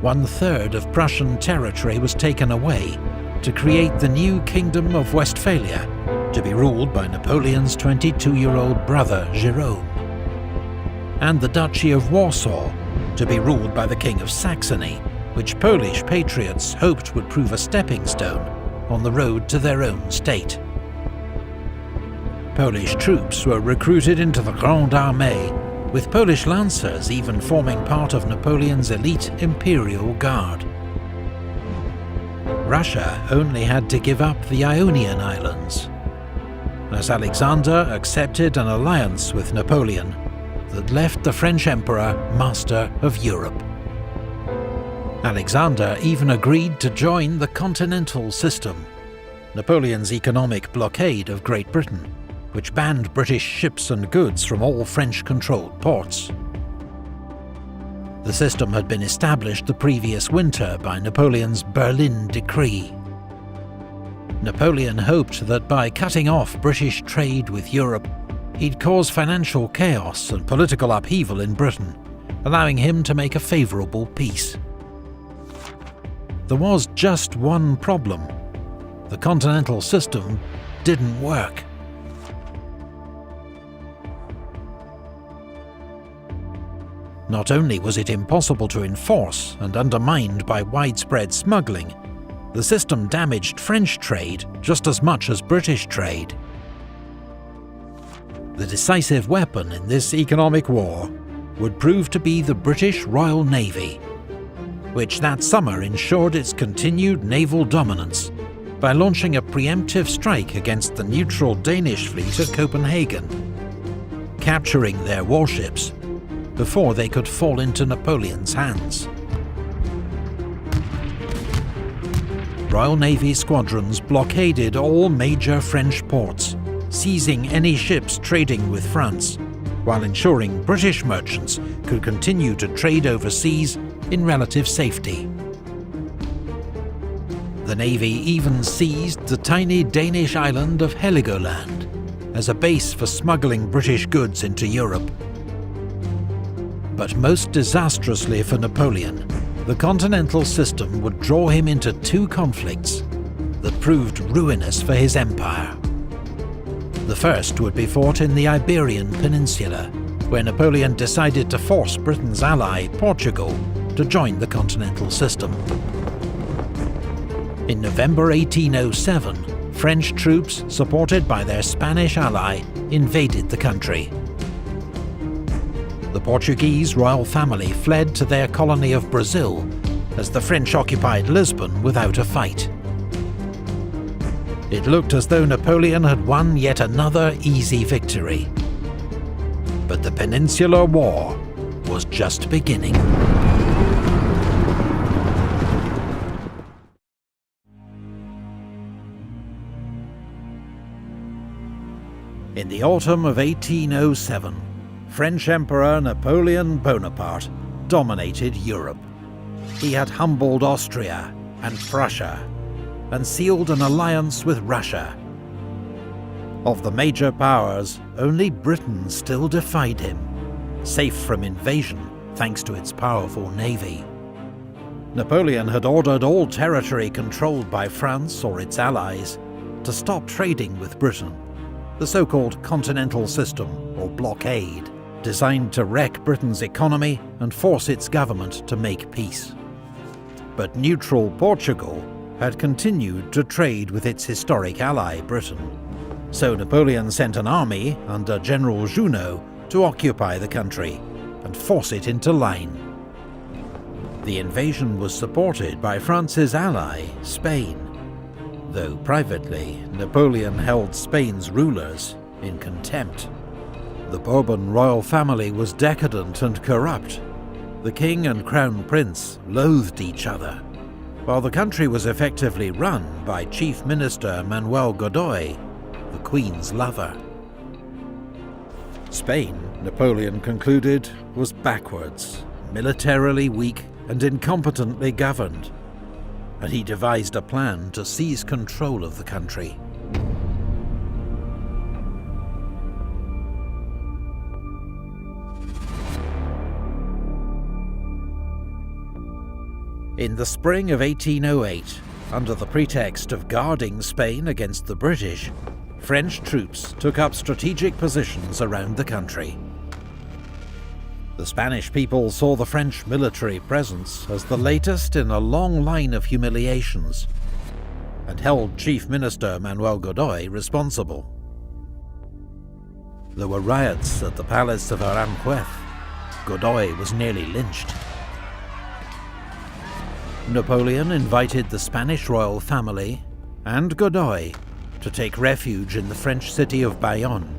1/3 of Prussian territory was taken away to create the new Kingdom of Westphalia, to be ruled by Napoleon's 22-year-old brother Jerome, and the Duchy of Warsaw, to be ruled by the King of Saxony, which Polish patriots hoped would prove a stepping stone on the road to their own state. Polish troops were recruited into the Grande Armée, with Polish lancers even forming part of Napoleon's elite Imperial Guard. Russia only had to give up the Ionian Islands, as Alexander accepted an alliance with Napoleon that left the French Emperor master of Europe. Alexander even agreed to join the continental system, Napoleon's economic blockade of Great Britain, which banned British ships and goods from all French-controlled ports. The system had been established the previous winter by Napoleon's Berlin Decree. Napoleon hoped that by cutting off British trade with Europe, he'd cause financial chaos and political upheaval in Britain, allowing him to make a favourable peace. There was just one problem: the continental system didn't work. Not only was it impossible to enforce and undermined by widespread smuggling, the system damaged French trade just as much as British trade. The decisive weapon in this economic war would prove to be the British Royal Navy, which that summer ensured its continued naval dominance by launching a preemptive strike against the neutral Danish fleet at Copenhagen, capturing their warships before they could fall into Napoleon's hands. Royal Navy squadrons blockaded all major French ports, seizing any ships trading with France, while ensuring British merchants could continue to trade overseas in relative safety. The Navy even seized the tiny Danish island of Heligoland as a base for smuggling British goods into Europe. But most disastrously for Napoleon, the continental system would draw him into two conflicts that proved ruinous for his empire. The first would be fought in the Iberian Peninsula, where Napoleon decided to force Britain's ally, Portugal, to join the continental system. In November 1807, French troops, supported by their Spanish ally, invaded the country. The Portuguese royal family fled to their colony of Brazil, as the French occupied Lisbon without a fight. It looked as though Napoleon had won yet another easy victory. But the Peninsular War was just beginning. In the autumn of 1807, French Emperor Napoleon Bonaparte dominated Europe. He had humbled Austria and Prussia, and sealed an alliance with Russia. Of the major powers, only Britain still defied him, safe from invasion thanks to its powerful navy. Napoleon had ordered all territory controlled by France or its allies to stop trading with Britain, the so-called Continental System, or blockade, designed to wreck Britain's economy and force its government to make peace. But neutral Portugal had continued to trade with its historic ally Britain, so Napoleon sent an army under General Junot to occupy the country and force it into line. The invasion was supported by France's ally, Spain, though privately Napoleon held Spain's rulers in contempt. The Bourbon royal family was decadent and corrupt. The king and crown prince loathed each other, while the country was effectively run by Chief Minister Manuel Godoy, the Queen's lover. Spain, Napoleon concluded, was backwards, militarily weak and incompetently governed, and he devised a plan to seize control of the country. In the spring of 1808, under the pretext of guarding Spain against the British, French troops took up strategic positions around the country. The Spanish people saw the French military presence as the latest in a long line of humiliations, and held Chief Minister Manuel Godoy responsible. There were riots at the Palace of Aranjuez. Godoy was nearly lynched. Napoleon invited the Spanish royal family and Godoy to take refuge in the French city of Bayonne,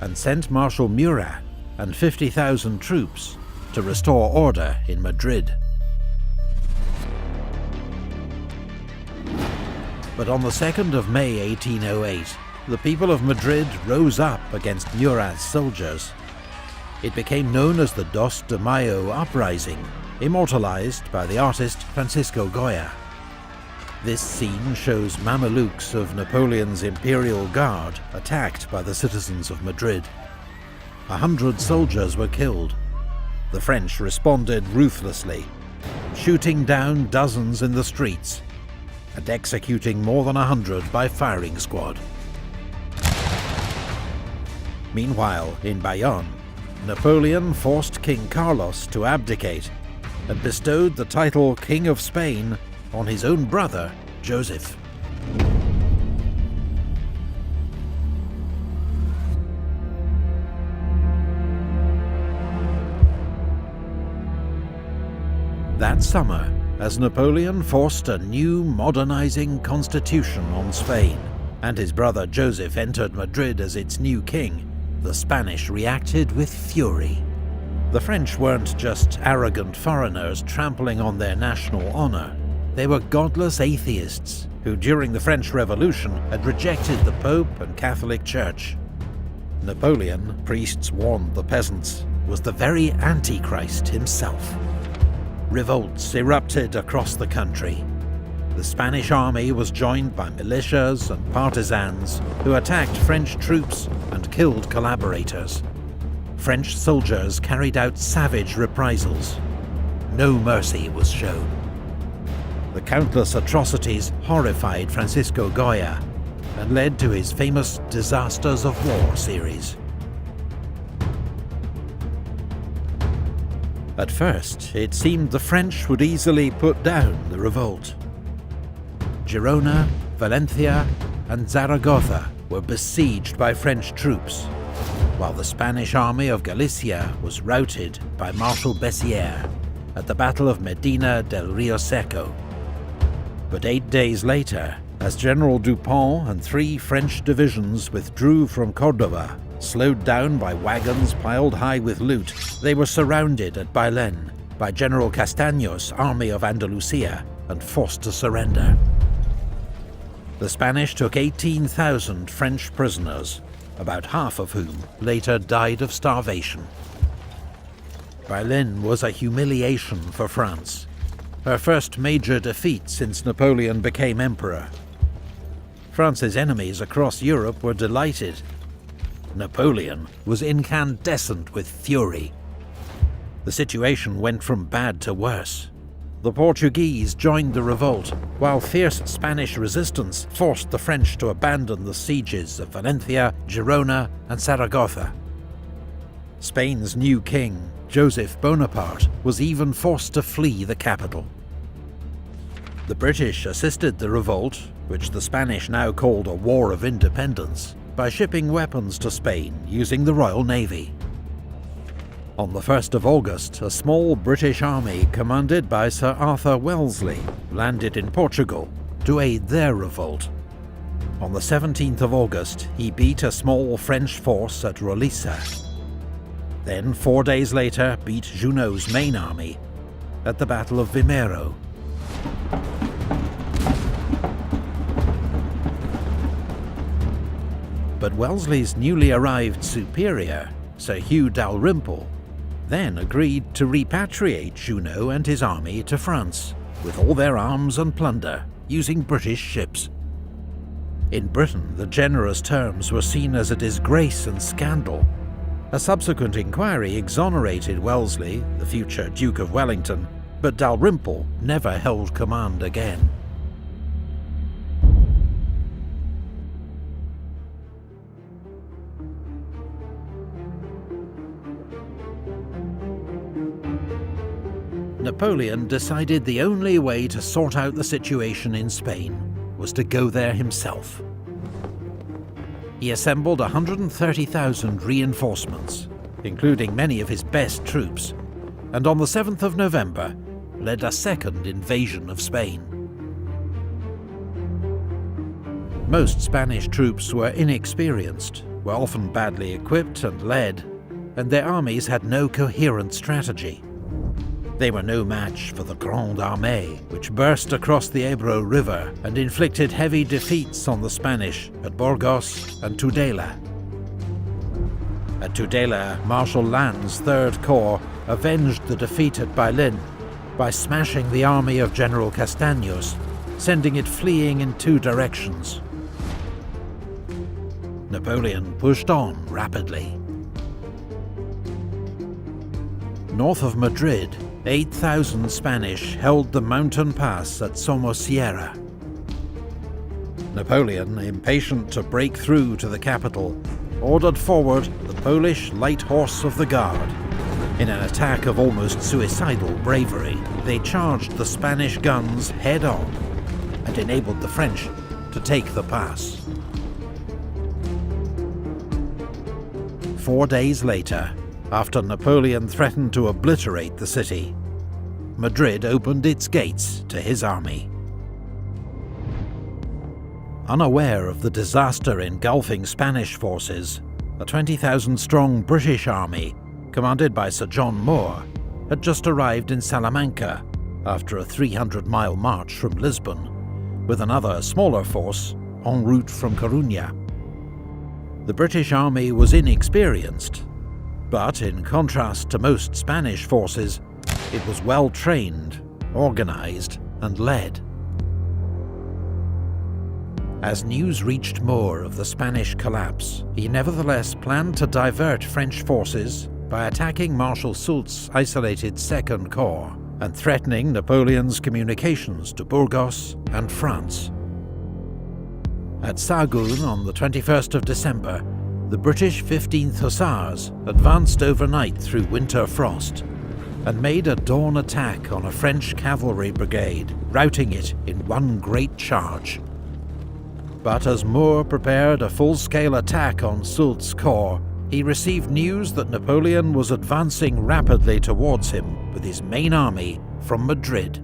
and sent Marshal Murat and 50,000 troops to restore order in Madrid. But on the 2nd of May 1808, the people of Madrid rose up against Murat's soldiers. It became known as the Dos de Mayo uprising, immortalized by the artist Francisco Goya. This scene shows Mamelukes of Napoleon's Imperial Guard attacked by the citizens of Madrid. 100 soldiers were killed. The French responded ruthlessly, shooting down dozens in the streets and executing more than 100 by firing squad. Meanwhile, in Bayonne, Napoleon forced King Carlos to abdicate and bestowed the title King of Spain on his own brother, Joseph. That summer, as Napoleon forced a new modernizing constitution on Spain, and his brother Joseph entered Madrid as its new king, the Spanish reacted with fury. The French weren't just arrogant foreigners trampling on their national honor. They were godless atheists who, during the French Revolution, had rejected the Pope and Catholic Church. Napoleon, priests warned the peasants, was the very Antichrist himself. Revolts erupted across the country. The Spanish army was joined by militias and partisans who attacked French troops and killed collaborators. French soldiers carried out savage reprisals. No mercy was shown. The countless atrocities horrified Francisco Goya and led to his famous Disasters of War series. At first, it seemed the French would easily put down the revolt. Girona, Valencia, and Zaragoza were besieged by French troops, while the Spanish army of Galicia was routed by Marshal Bessières at the Battle of Medina del Rio Seco. But 8 days later, as General Dupont and 3 French divisions withdrew from Córdoba, slowed down by wagons piled high with loot, they were surrounded at Bailén by General Castaños' army of Andalusia and forced to surrender. The Spanish took 18,000 French prisoners, about half of whom later died of starvation. Bailén was a humiliation for France, her first major defeat since Napoleon became emperor. France's enemies across Europe were delighted. Napoleon was incandescent with fury. The situation went from bad to worse. The Portuguese joined the revolt, while fierce Spanish resistance forced the French to abandon the sieges of Valencia, Girona and Zaragoza. Spain's new king, Joseph Bonaparte, was even forced to flee the capital. The British assisted the revolt, which the Spanish now called a War of Independence, by shipping weapons to Spain using the Royal Navy. On the 1st of August, a small British army commanded by Sir Arthur Wellesley landed in Portugal to aid their revolt. On the 17th of August, he beat a small French force at Roliça. Then, 4 days later, beat Junot's main army at the Battle of Vimeiro. But Wellesley's newly arrived superior, Sir Hugh Dalrymple, then agreed to repatriate Junot and his army to France, with all their arms and plunder, using British ships. In Britain, the generous terms were seen as a disgrace and scandal. A subsequent inquiry exonerated Wellesley, the future Duke of Wellington, but Dalrymple never held command again. Napoleon decided the only way to sort out the situation in Spain was to go there himself. He assembled 130,000 reinforcements, including many of his best troops, and on the 7th of November led a second invasion of Spain. Most Spanish troops were inexperienced, were often badly equipped and led, and their armies had no coherent strategy. They were no match for the Grande Armée, which burst across the Ebro River and inflicted heavy defeats on the Spanish at Burgos and Tudela. At Tudela, Marshal Lannes' Third Corps avenged the defeat at Bailén by smashing the army of General Castaños, sending it fleeing in 2 directions. Napoleon pushed on rapidly. North of Madrid, 8,000 Spanish held the mountain pass at Somosierra. Napoleon, impatient to break through to the capital, ordered forward the Polish Light Horse of the Guard. In an attack of almost suicidal bravery, they charged the Spanish guns head-on and enabled the French to take the pass. 4 days later, after Napoleon threatened to obliterate the city, Madrid opened its gates to his army. Unaware of the disaster engulfing Spanish forces, a 20,000-strong British army, commanded by Sir John Moore, had just arrived in Salamanca after a 300-mile march from Lisbon, with another smaller force en route from Coruña. The British army was inexperienced, but in contrast to most Spanish forces, it was well trained, organized, and led. As news reached Moore of the Spanish collapse, he nevertheless planned to divert French forces by attacking Marshal Soult's isolated Second Corps and threatening Napoleon's communications to Burgos and France. At Sahagun on the 21st of December, the British 15th Hussars advanced overnight through winter frost and made a dawn attack on a French cavalry brigade, routing it in one great charge. But as Moore prepared a full-scale attack on Soult's corps, he received news that Napoleon was advancing rapidly towards him with his main army from Madrid.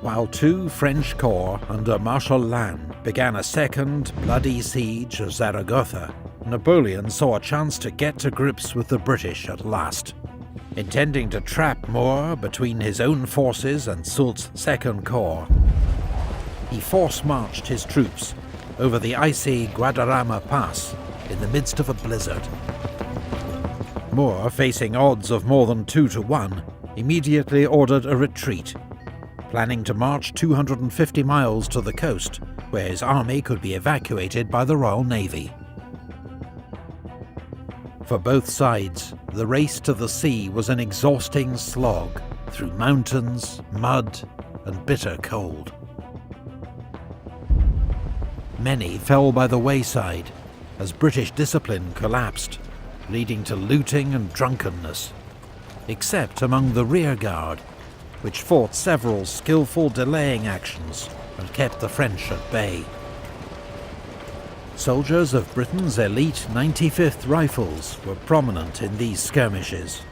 While 2 French corps under Marshal Lannes began a second bloody siege of Zaragoza, Napoleon saw a chance to get to grips with the British at last. Intending to trap Moore between his own forces and Soult's Second Corps, he force-marched his troops over the icy Guadarrama Pass in the midst of a blizzard. Moore, facing odds of more than 2 to 1, immediately ordered a retreat, planning to march 250 miles to the coast, where his army could be evacuated by the Royal Navy. For both sides, the race to the sea was an exhausting slog through mountains, mud, and bitter cold. Many fell by the wayside as British discipline collapsed, leading to looting and drunkenness, except among the rearguard, which fought several skillful delaying actions and kept the French at bay. Soldiers of Britain's elite 95th Rifles were prominent in these skirmishes.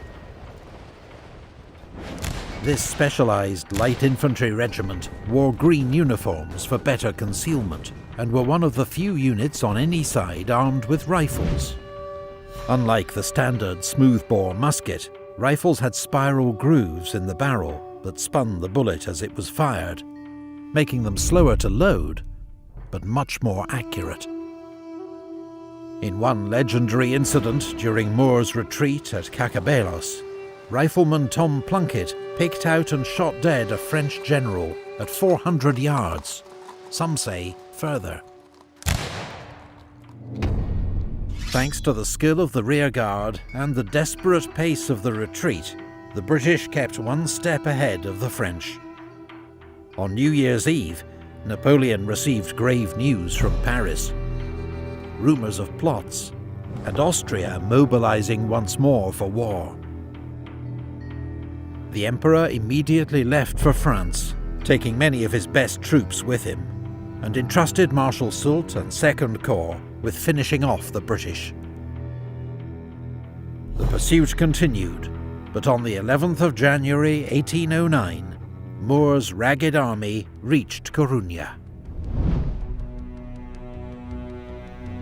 This specialised light infantry regiment wore green uniforms for better concealment, and were one of the few units on any side armed with rifles. Unlike the standard smoothbore musket, rifles had spiral grooves in the barrel that spun the bullet as it was fired, making them slower to load, but much more accurate. In one legendary incident during Moore's retreat at Cacabelos, rifleman Tom Plunkett picked out and shot dead a French general at 400 yards, some say further. Thanks to the skill of the rearguard and the desperate pace of the retreat, the British kept one step ahead of the French. On New Year's Eve, Napoleon received grave news from Paris. Rumours of plots, and Austria mobilizing once more for war. The Emperor immediately left for France, taking many of his best troops with him, and entrusted Marshal Soult and Second Corps with finishing off the British. The pursuit continued, but on the 11th of January 1809, Moore's ragged army reached Corunna.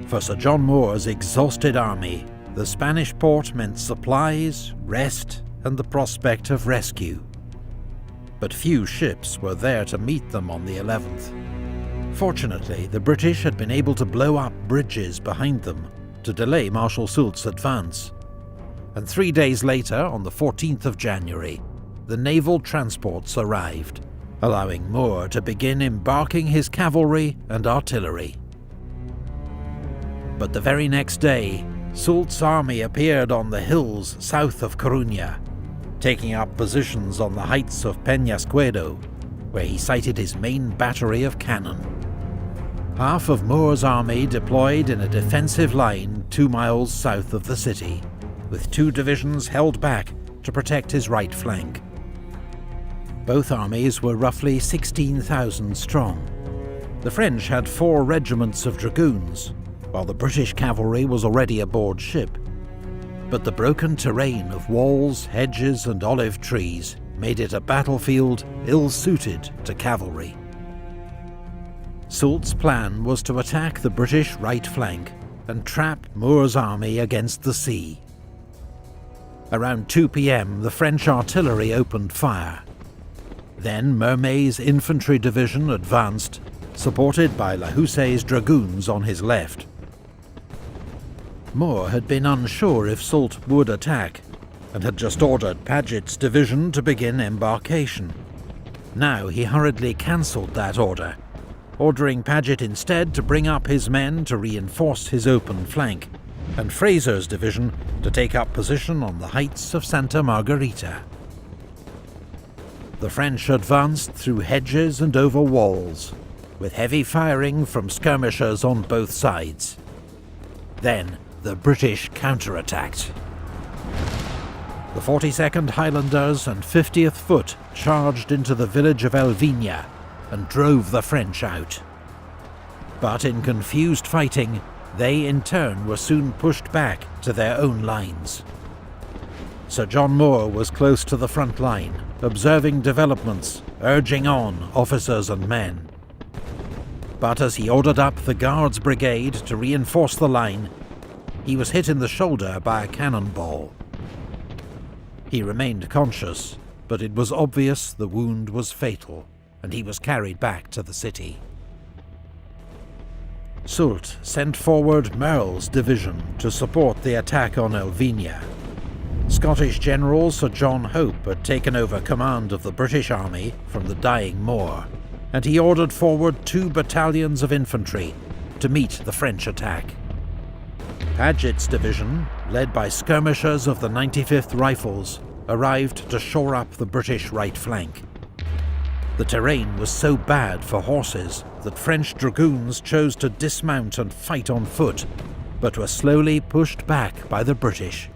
For Sir John Moore's exhausted army, the Spanish port meant supplies, rest, and the prospect of rescue. But few ships were there to meet them on the 11th. Fortunately, the British had been able to blow up bridges behind them to delay Marshal Soult's advance. And 3 days later, on the 14th of January, the naval transports arrived, allowing Moore to begin embarking his cavalry and artillery. But the very next day, Soult's army appeared on the hills south of Corunna, taking up positions on the heights of Peñasquedo, where he sighted his main battery of cannon. Half of Moore's army deployed in a defensive line 2 miles south of the city, with 2 divisions held back to protect his right flank. Both armies were roughly 16,000 strong. The French had 4 regiments of dragoons, while the British cavalry was already aboard ship. But the broken terrain of walls, hedges and olive trees made it a battlefield ill-suited to cavalry. Soult's plan was to attack the British right flank and trap Moore's army against the sea. Around 2 p.m, the French artillery opened fire. Then Mermet's infantry division advanced, supported by La Houssaye's dragoons on his left. Moore had been unsure if Soult would attack, and had just ordered Paget's division to begin embarkation. Now he hurriedly cancelled that order, ordering Paget instead to bring up his men to reinforce his open flank, and Fraser's division to take up position on the heights of Santa Margarita. The French advanced through hedges and over walls, with heavy firing from skirmishers on both sides. Then the British counterattacked. The 42nd Highlanders and 50th Foot charged into the village of Elvina and drove the French out. But in confused fighting, they in turn were soon pushed back to their own lines. Sir John Moore was close to the front line, observing developments, urging on officers and men. But as he ordered up the Guards Brigade to reinforce the line, he was hit in the shoulder by a cannonball. He remained conscious, but it was obvious the wound was fatal, and he was carried back to the city. Soult sent forward Merle's division to support the attack on Elvina, Scottish General Sir John Hope had taken over command of the British army from the dying Moore, and he ordered forward 2 battalions of infantry to meet the French attack. Paget's division, led by skirmishers of the 95th Rifles, arrived to shore up the British right flank. The terrain was so bad for horses that French dragoons chose to dismount and fight on foot, but were slowly pushed back by the British.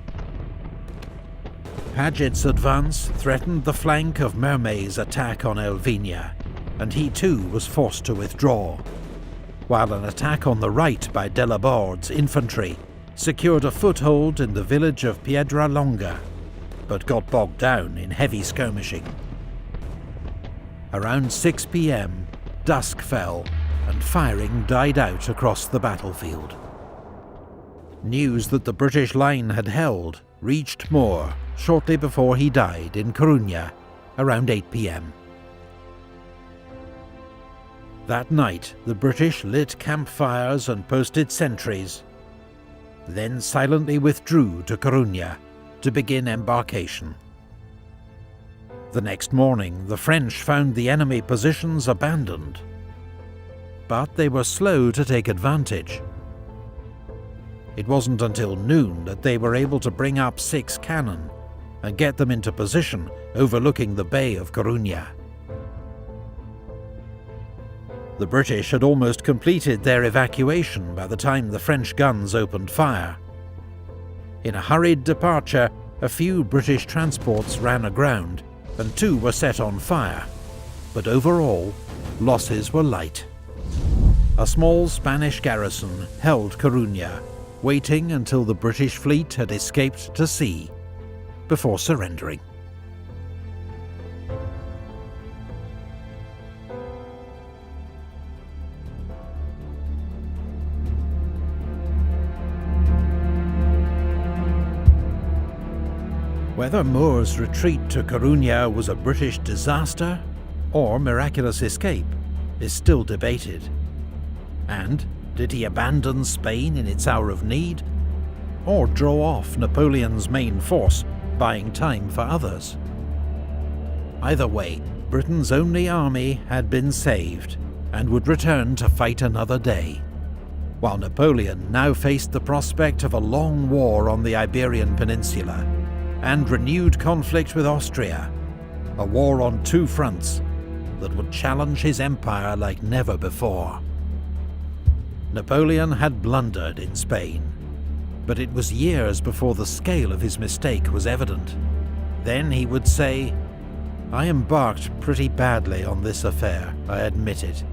Paget's advance threatened the flank of Mermet's attack on Elvina, and he too was forced to withdraw, while an attack on the right by Delaborde's infantry secured a foothold in the village of Piedralonga, but got bogged down in heavy skirmishing. Around 6 p.m, dusk fell, and firing died out across the battlefield. News that the British line had held reached Moore shortly before he died in Coruña, around 8 p.m. That night, the British lit campfires and posted sentries, then silently withdrew to Coruña to begin embarkation. The next morning, the French found the enemy positions abandoned, but they were slow to take advantage. It wasn't until noon that they were able to bring up 6 cannon and get them into position overlooking the Bay of Coruña. The British had almost completed their evacuation by the time the French guns opened fire. In a hurried departure, a few British transports ran aground, and 2 were set on fire, but overall, losses were light. A small Spanish garrison held Coruña, waiting until the British fleet had escaped to sea, before surrendering. Whether Moore's retreat to Coruña was a British disaster or miraculous escape is still debated. And did he abandon Spain in its hour of need, or draw off Napoleon's main force, buying time for others? Either way, Britain's only army had been saved, and would return to fight another day, while Napoleon now faced the prospect of a long war on the Iberian Peninsula, and renewed conflict with Austria, a war on 2 fronts that would challenge his empire like never before. Napoleon had blundered in Spain, but it was years before the scale of his mistake was evident. Then he would say, "I embarked pretty badly on this affair, I admit it.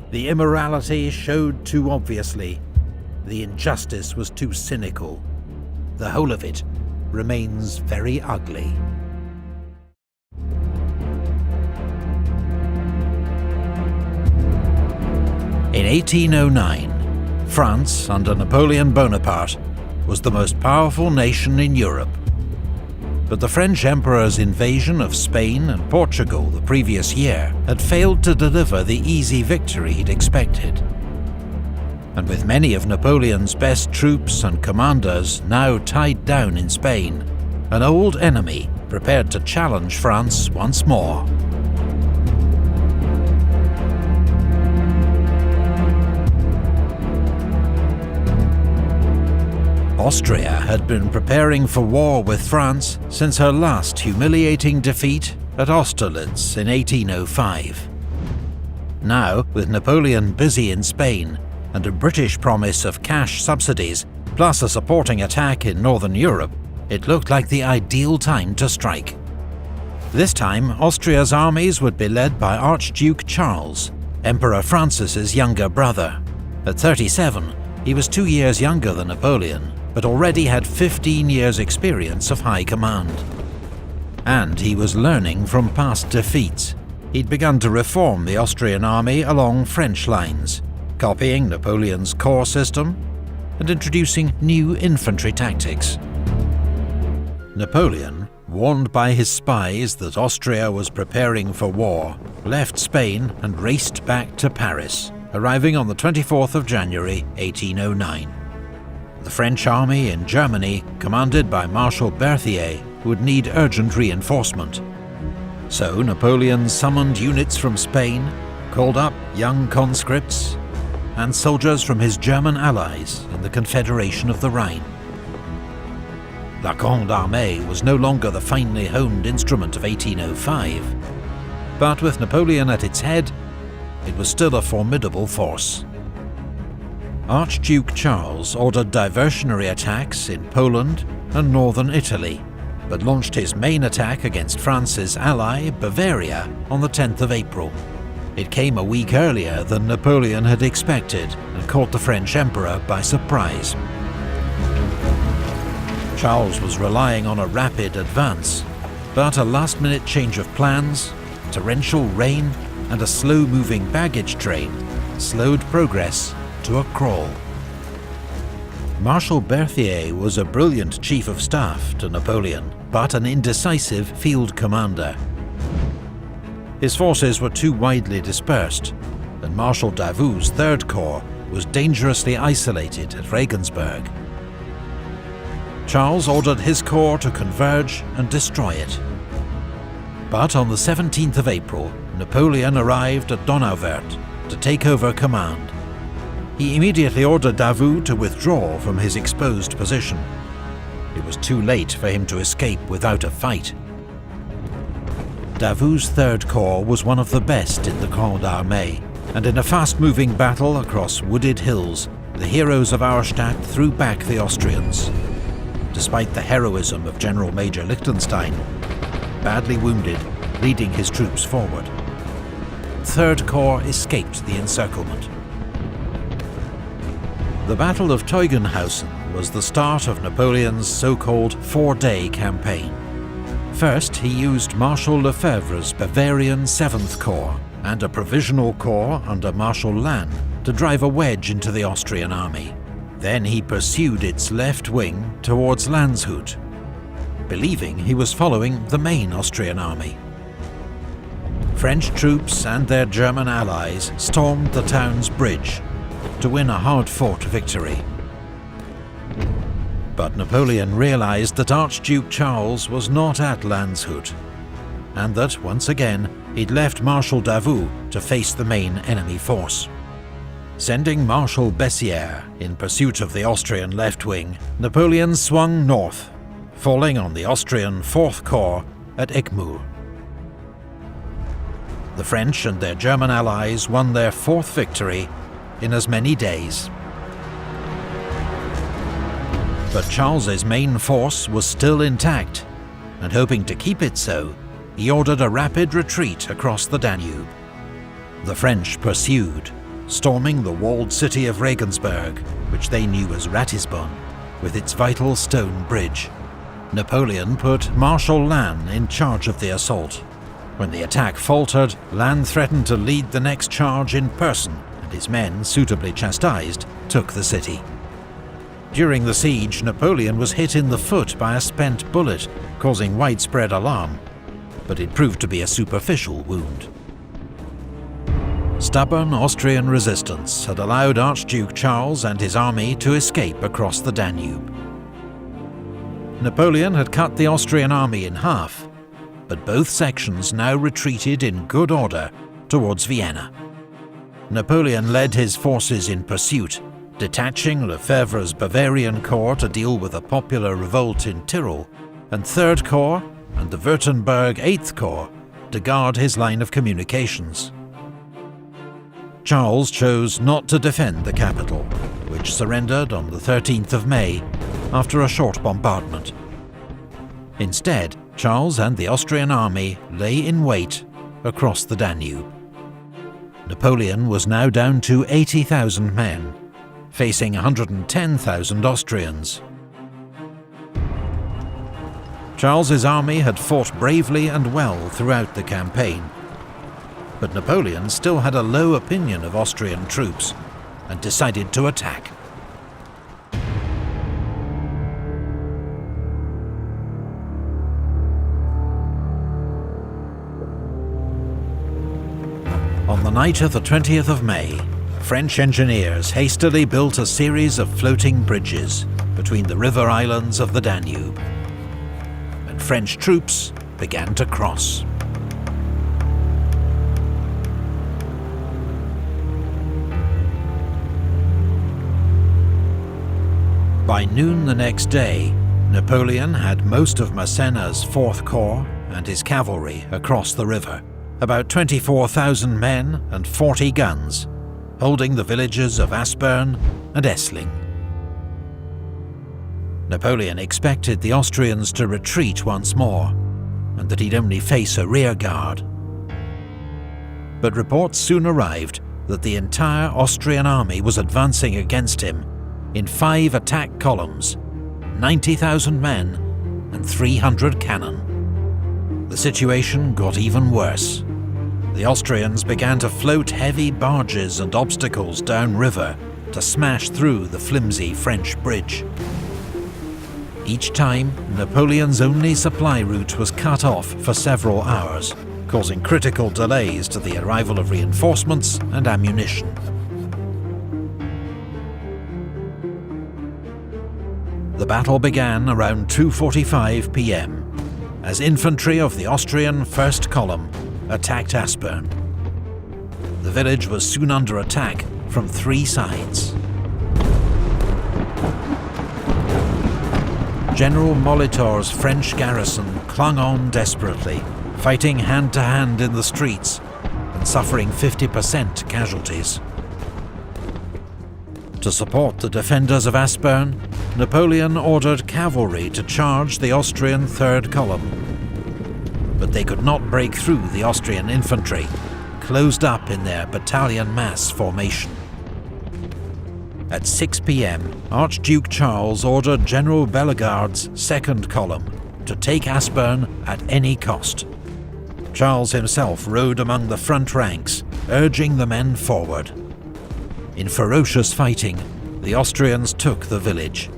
The immorality showed too obviously. The injustice was too cynical. The whole of it remains very ugly." In 1809, France, under Napoleon Bonaparte, was the most powerful nation in Europe. But the French Emperor's invasion of Spain and Portugal the previous year had failed to deliver the easy victory he'd expected. And with many of Napoleon's best troops and commanders now tied down in Spain, an old enemy prepared to challenge France once more. Austria had been preparing for war with France since her last humiliating defeat at Austerlitz in 1805. Now, with Napoleon busy in Spain, and a British promise of cash subsidies, plus a supporting attack in Northern Europe, it looked like the ideal time to strike. This time, Austria's armies would be led by Archduke Charles, Emperor Francis's younger brother. At 37, he was 2 years younger than Napoleon, but already had 15 years' experience of high command. And he was learning from past defeats. He'd begun to reform the Austrian army along French lines, copying Napoleon's corps system and introducing new infantry tactics. Napoleon, warned by his spies that Austria was preparing for war, left Spain and raced back to Paris, arriving on the 24th of January 1809. The French army in Germany, commanded by Marshal Berthier, would need urgent reinforcement. So Napoleon summoned units from Spain, called up young conscripts, and soldiers from his German allies in the Confederation of the Rhine. La Grande Armée was no longer the finely honed instrument of 1805, but with Napoleon at its head, it was still a formidable force. Archduke Charles ordered diversionary attacks in Poland and northern Italy, but launched his main attack against France's ally, Bavaria, on the 10th of April. It came a week earlier than Napoleon had expected and caught the French Emperor by surprise. Charles was relying on a rapid advance, but a last-minute change of plans, torrential rain, and a slow-moving baggage train slowed progress to a crawl. Marshal Berthier was a brilliant chief of staff to Napoleon, but an indecisive field commander. His forces were too widely dispersed, and Marshal Davout's Third Corps was dangerously isolated at Regensburg. Charles ordered his corps to converge and destroy it. But on the 17th of April, Napoleon arrived at Donauwörth to take over command. He immediately ordered Davout to withdraw from his exposed position. It was too late for him to escape without a fight. Davout's Third Corps was one of the best in the Grande Armée, and in a fast-moving battle across wooded hills, the heroes of Auerstadt threw back the Austrians. Despite the heroism of General Major Liechtenstein, badly wounded, leading his troops forward. Third Corps escaped the encirclement. The Battle of Teugn-Hausen was the start of Napoleon's so-called four-day campaign. First, he used Marshal Lefebvre's Bavarian 7th Corps and a provisional corps under Marshal Lannes to drive a wedge into the Austrian army. Then he pursued its left wing towards Landshut, believing he was following the main Austrian army. French troops and their German allies stormed the town's bridge to win a hard-fought victory. But Napoleon realized that Archduke Charles was not at Landshut, and that, once again, he'd left Marshal Davout to face the main enemy force. Sending Marshal Bessières in pursuit of the Austrian left wing, Napoleon swung north, falling on the Austrian 4th Corps at Eckmühl. The French and their German allies won their 4th victory in as many days. But Charles's main force was still intact, and hoping to keep it so, he ordered a rapid retreat across the Danube. The French pursued, storming the walled city of Regensburg, which they knew as Ratisbon, with its vital stone bridge. Napoleon put Marshal Lannes in charge of the assault. When the attack faltered, Lannes threatened to lead the next charge in person, and his men, suitably chastised, took the city. During the siege, Napoleon was hit in the foot by a spent bullet, causing widespread alarm, but it proved to be a superficial wound. Stubborn Austrian resistance had allowed Archduke Charles and his army to escape across the Danube. Napoleon had cut the Austrian army in half, but both sections now retreated in good order towards Vienna. Napoleon led his forces in pursuit, detaching Lefebvre's Bavarian Corps to deal with a popular revolt in Tyrol, and Third Corps and the Württemberg 8th Corps to guard his line of communications. Charles chose not to defend the capital, which surrendered on the 13th of May after a short bombardment. Instead, Charles and the Austrian army lay in wait across the Danube. Napoleon was now down to 80,000 men, facing 110,000 Austrians. Charles's army had fought bravely and well throughout the campaign, but Napoleon still had a low opinion of Austrian troops and decided to attack. On the night of the 20th of May, French engineers hastily built a series of floating bridges between the river islands of the Danube. And French troops began to cross. By noon the next day, Napoleon had most of Massena's 4th Corps and his cavalry across the river, about 24,000 men and 40 guns, holding the villages of Aspern and Essling. Napoleon expected the Austrians to retreat once more, and that he'd only face a rearguard. But reports soon arrived that the entire Austrian army was advancing against him in 5 attack columns, 90,000 men and 300 cannon. The situation got even worse. The Austrians began to float heavy barges and obstacles downriver to smash through the flimsy French bridge. Each time, Napoleon's only supply route was cut off for several hours, causing critical delays to the arrival of reinforcements and ammunition. The battle began around 2:45 p.m. as infantry of the Austrian 1st Column attacked Aspern. The village was soon under attack from 3 sides. General Molitor's French garrison clung on desperately, fighting hand-to-hand in the streets and suffering 50% casualties. To support the defenders of Aspern, Napoleon ordered cavalry to charge the Austrian 3rd Column. But they could not break through the Austrian infantry, closed up in their battalion mass formation. At 6 p.m, Archduke Charles ordered General Bellegarde's 2nd Column to take Aspern at any cost. Charles himself rode among the front ranks, urging the men forward. In ferocious fighting, the Austrians took the village.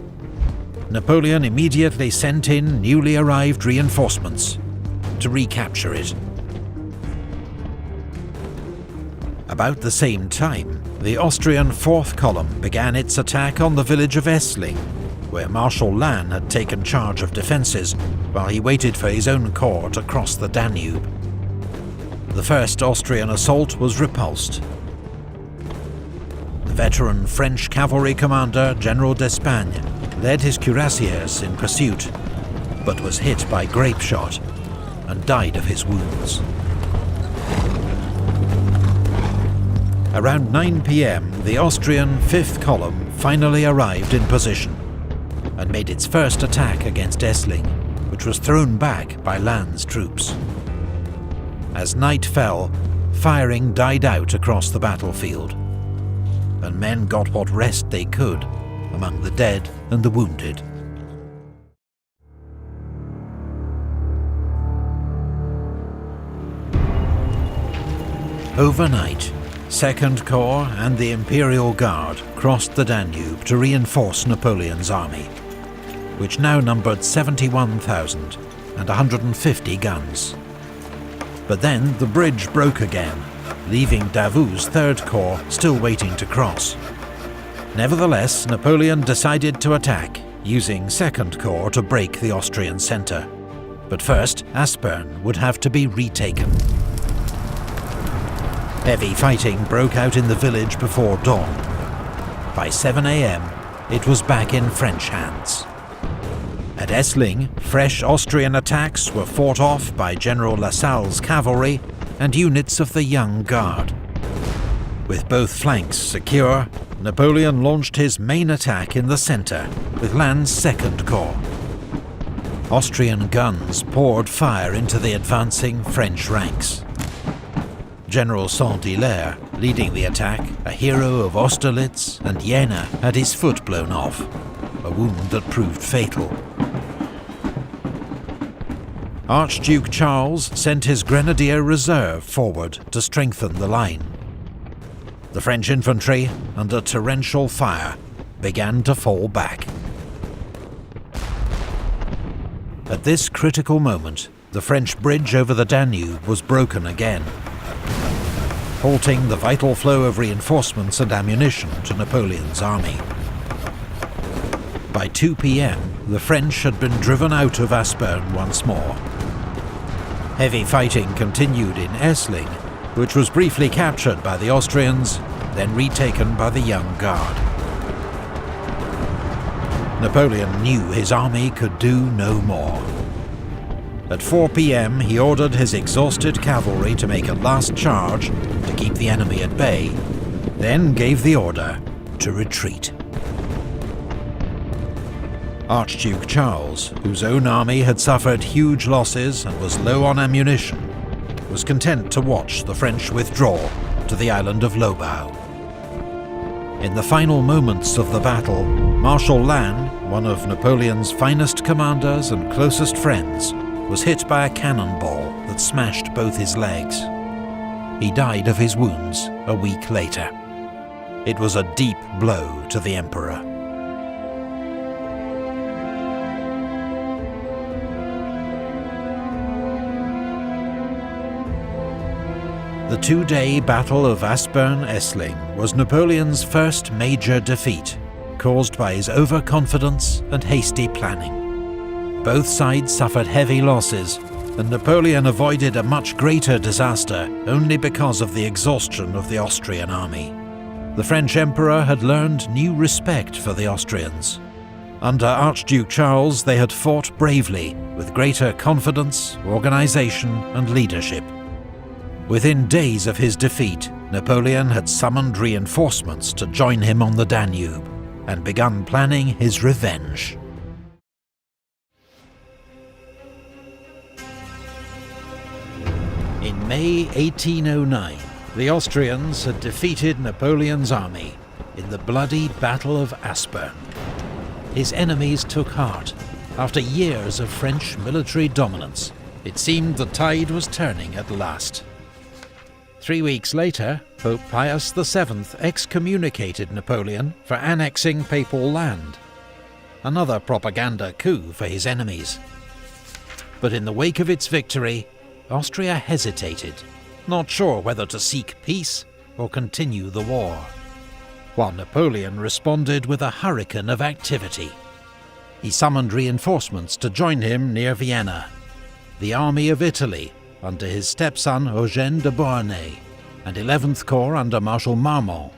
Napoleon immediately sent in newly arrived reinforcements to recapture it. About the same time, the Austrian 4th Column began its attack on the village of Essling, where Marshal Lannes had taken charge of defences while he waited for his own corps to cross the Danube. The first Austrian assault was repulsed. The veteran French cavalry commander General d'Espagne led his cuirassiers in pursuit, but was hit by grape shot and died of his wounds. Around 9 p.m, the Austrian 5th Column finally arrived in position and made its first attack against Essling, which was thrown back by Lannes' troops. As night fell, firing died out across the battlefield, and men got what rest they could among the dead and the wounded. Overnight, 2nd Corps and the Imperial Guard crossed the Danube to reinforce Napoleon's army, which now numbered 71,000 and 150 guns. But then the bridge broke again, leaving Davout's 3rd Corps still waiting to cross. Nevertheless, Napoleon decided to attack, using 2nd Corps to break the Austrian centre. But first, Aspern would have to be retaken. Heavy fighting broke out in the village before dawn. By 7 a.m, it was back in French hands. At Essling, fresh Austrian attacks were fought off by General Lassalle's cavalry and units of the Young Guard. With both flanks secure, Napoleon launched his main attack in the centre with Lannes' 2nd Corps. Austrian guns poured fire into the advancing French ranks. General Saint-Hilaire, leading the attack, a hero of Austerlitz and Jena, had his foot blown off, a wound that proved fatal. Archduke Charles sent his Grenadier Reserve forward to strengthen the line. The French infantry, under torrential fire, began to fall back. At this critical moment, the French bridge over the Danube was broken again, halting the vital flow of reinforcements and ammunition to Napoleon's army. By 2 p.m, the French had been driven out of Aspern once more. Heavy fighting continued in Essling, which was briefly captured by the Austrians, then retaken by the Young Guard. Napoleon knew his army could do no more. At 4 p.m, he ordered his exhausted cavalry to make a last charge to keep the enemy at bay, then gave the order to retreat. Archduke Charles, whose own army had suffered huge losses and was low on ammunition, was content to watch the French withdraw to the island of Lobau. In the final moments of the battle, Marshal Lannes, one of Napoleon's finest commanders and closest friends, was hit by a cannonball that smashed both his legs. He died of his wounds a week later. It was a deep blow to the Emperor. The two-day Battle of Aspern-Essling was Napoleon's first major defeat, caused by his overconfidence and hasty planning. Both sides suffered heavy losses, and Napoleon avoided a much greater disaster only because of the exhaustion of the Austrian army. The French Emperor had learned new respect for the Austrians. Under Archduke Charles, they had fought bravely, with greater confidence, organisation and leadership. Within days of his defeat, Napoleon had summoned reinforcements to join him on the Danube, and begun planning his revenge. In May 1809, the Austrians had defeated Napoleon's army in the bloody Battle of Aspern. His enemies took heart. After years of French military dominance, it seemed the tide was turning at last. 3 weeks later, Pope Pius VII excommunicated Napoleon for annexing papal land. Another propaganda coup for his enemies. But in the wake of its victory, Austria hesitated, not sure whether to seek peace or continue the war, while Napoleon responded with a hurricane of activity. He summoned reinforcements to join him near Vienna. The Army of Italy, under his stepson Eugène de Beauharnais, and 11th Corps under Marshal Marmont,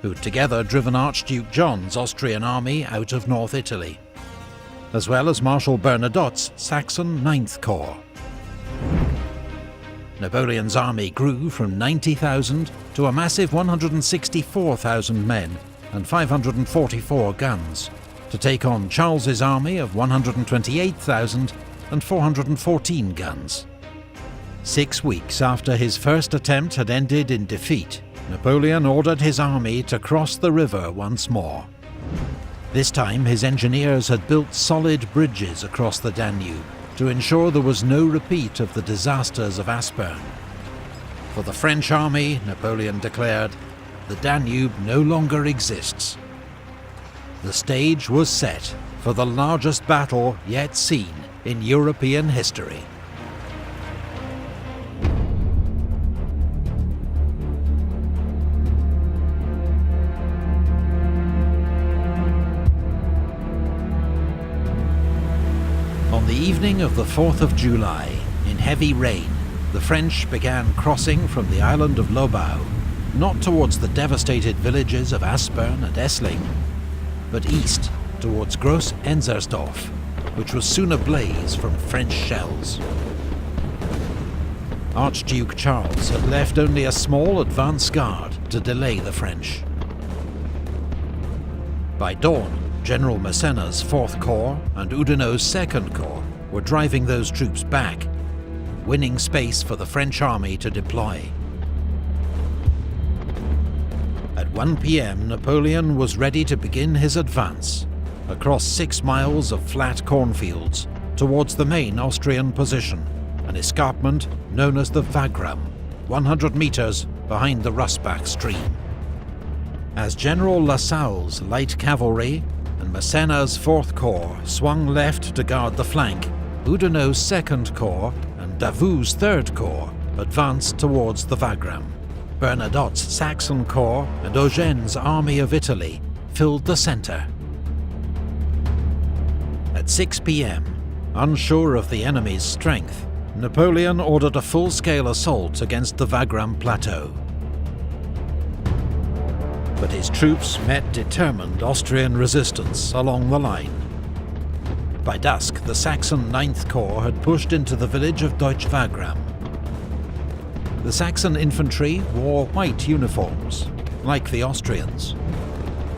who'd together driven Archduke John's Austrian army out of North Italy, as well as Marshal Bernadotte's Saxon 9th Corps. Napoleon's army grew from 90,000 to a massive 164,000 men and 544 guns, to take on Charles's army of 128,000 and 414 guns. 6 weeks after his first attempt had ended in defeat, Napoleon ordered his army to cross the river once more. This time his engineers had built solid bridges across the Danube to ensure there was no repeat of the disasters of Aspern. For the French army, Napoleon declared, the Danube no longer exists. The stage was set for the largest battle yet seen in European history. On the evening of the 4th of July, in heavy rain, the French began crossing from the island of Lobau, not towards the devastated villages of Aspern and Essling, but east towards Groß-Enzersdorf, which was soon ablaze from French shells. Archduke Charles had left only a small advance guard to delay the French. By dawn, General Massena's 4th Corps and Oudinot's 2nd Corps were driving those troops back, winning space for the French army to deploy. At 1 p.m, Napoleon was ready to begin his advance, across 6 miles of flat cornfields, towards the main Austrian position, an escarpment known as the Wagram, 100 meters behind the Russbach stream. As General Lasalle's light cavalry and Massena's 4th Corps swung left to guard the flank, Oudinot's 2nd Corps and Davout's 3rd Corps advanced towards the Wagram. Bernadotte's Saxon Corps and Eugène's Army of Italy filled the centre. At 6 p.m, unsure of the enemy's strength, Napoleon ordered a full-scale assault against the Wagram Plateau. But his troops met determined Austrian resistance along the line. By dusk, the Saxon 9th Corps had pushed into the village of Deutsch Wagram. The Saxon infantry wore white uniforms, like the Austrians,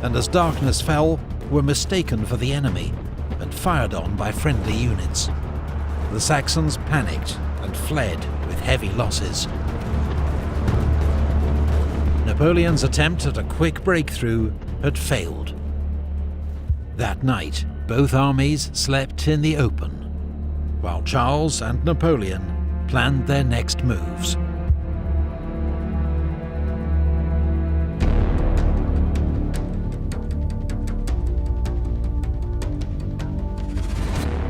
and as darkness fell, were mistaken for the enemy and fired on by friendly units. The Saxons panicked and fled with heavy losses. Napoleon's attempt at a quick breakthrough had failed. That night, both armies slept in the open, while Charles and Napoleon planned their next moves.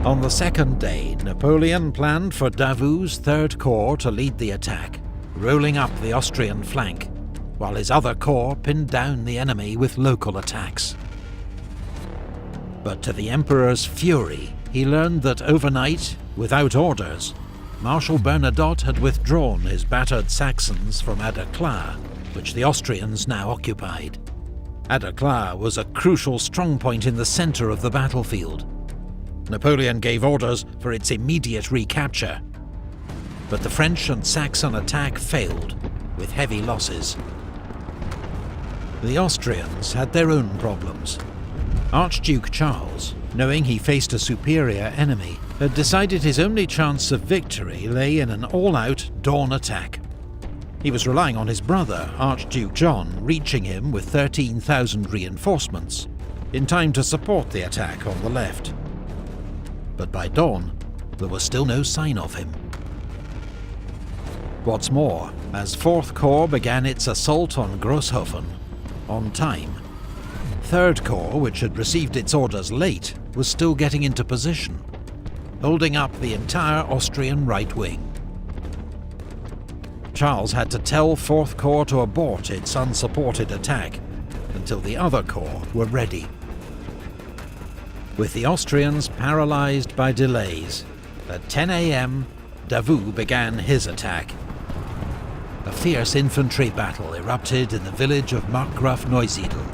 On the second day, Napoleon planned for Davout's 3rd Corps to lead the attack, rolling up the Austrian flank, while his other corps pinned down the enemy with local attacks. But to the Emperor's fury, he learned that overnight, without orders, Marshal Bernadotte had withdrawn his battered Saxons from Aderklaa, which the Austrians now occupied. Aderklaa was a crucial strongpoint in the centre of the battlefield. Napoleon gave orders for its immediate recapture, but the French and Saxon attack failed, with heavy losses. The Austrians had their own problems. Archduke Charles, knowing he faced a superior enemy, had decided his only chance of victory lay in an all-out dawn attack. He was relying on his brother, Archduke John, reaching him with 13,000 reinforcements, in time to support the attack on the left. But by dawn, there was still no sign of him. What's more, as 4th Corps began its assault on Grosshofen, on time, 3rd Corps, which had received its orders late, was still getting into position, holding up the entire Austrian right wing. Charles had to tell 4th Corps to abort its unsupported attack until the other corps were ready. With the Austrians paralysed by delays, at 10 a.m, Davout began his attack. A fierce infantry battle erupted in the village of Markgraf Neusiedl,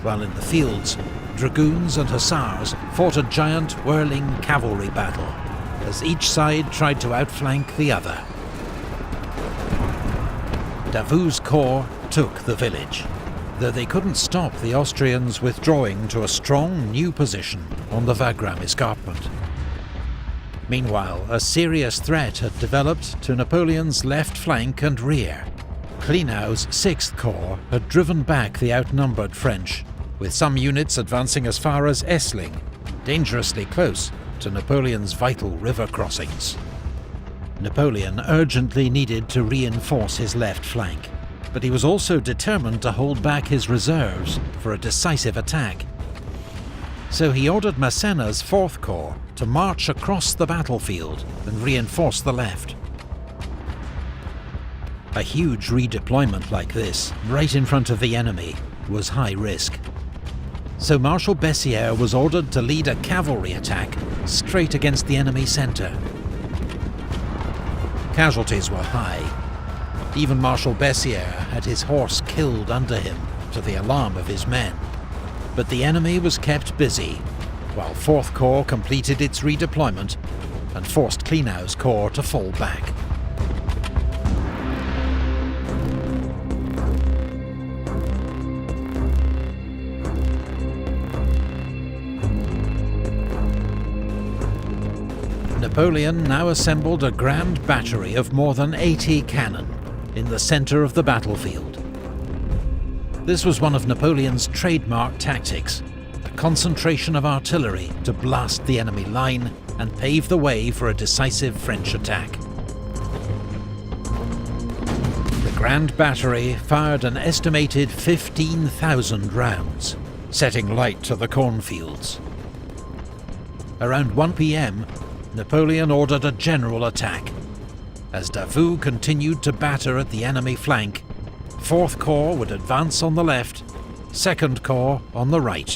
while in the fields, dragoons and hussars fought a giant whirling cavalry battle, as each side tried to outflank the other. Davout's corps took the village, though they couldn't stop the Austrians withdrawing to a strong new position on the Wagram escarpment. Meanwhile, a serious threat had developed to Napoleon's left flank and rear. Klenau's 6th Corps had driven back the outnumbered French, with some units advancing as far as Essling, dangerously close to Napoleon's vital river crossings. Napoleon urgently needed to reinforce his left flank, but he was also determined to hold back his reserves for a decisive attack. So he ordered Massena's 4th Corps to march across the battlefield and reinforce the left. A huge redeployment like this, right in front of the enemy, was high risk. So Marshal Bessieres was ordered to lead a cavalry attack straight against the enemy centre. Casualties were high. Even Marshal Bessieres had his horse killed under him, to the alarm of his men. But the enemy was kept busy, while 4th Corps completed its redeployment and forced Klenau's corps to fall back. Napoleon now assembled a grand battery of more than 80 cannon in the centre of the battlefield. This was one of Napoleon's trademark tactics, a concentration of artillery to blast the enemy line and pave the way for a decisive French attack. The Grand Battery fired an estimated 15,000 rounds, setting light to the cornfields. Around 1 p.m, Napoleon ordered a general attack. As Davout continued to batter at the enemy flank, 4th Corps would advance on the left, 2nd Corps on the right,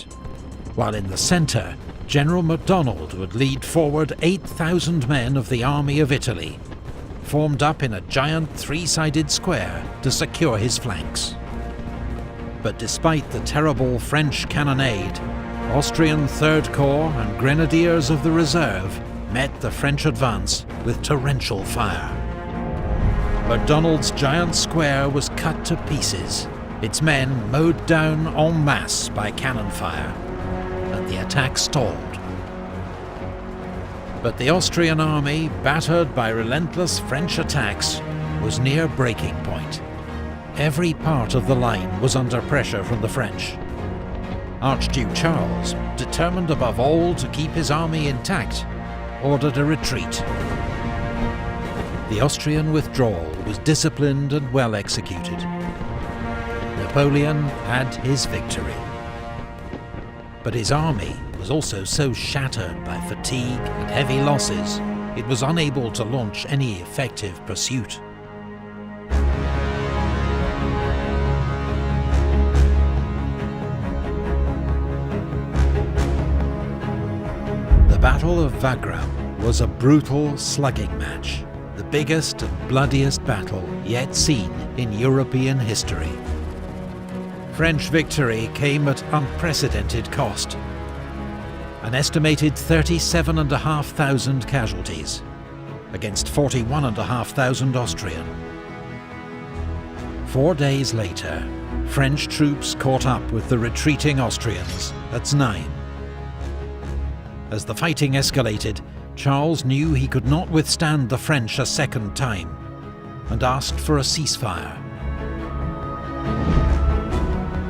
while in the centre, General MacDonald would lead forward 8,000 men of the Army of Italy, formed up in a giant three-sided square to secure his flanks. But despite the terrible French cannonade, Austrian Third Corps and Grenadiers of the Reserve met the French advance with torrential fire. MacDonald's giant square was cut to pieces, its men mowed down en masse by cannon fire, and the attack stalled. But the Austrian army, battered by relentless French attacks, was near breaking point. Every part of the line was under pressure from the French. Archduke Charles, determined above all to keep his army intact, ordered a retreat. The Austrian withdrawal was disciplined and well executed. Napoleon had his victory. But his army was also so shattered by fatigue and heavy losses, it was unable to launch any effective pursuit. The Battle of Wagram was a brutal slugging match, the biggest and bloodiest battle yet seen in European history. French victory came at unprecedented cost. An estimated 37,500 casualties, against 41,500 Austrian. 4 days later, French troops caught up with the retreating Austrians at Znaim. As the fighting escalated, Charles knew he could not withstand the French a second time, and asked for a ceasefire.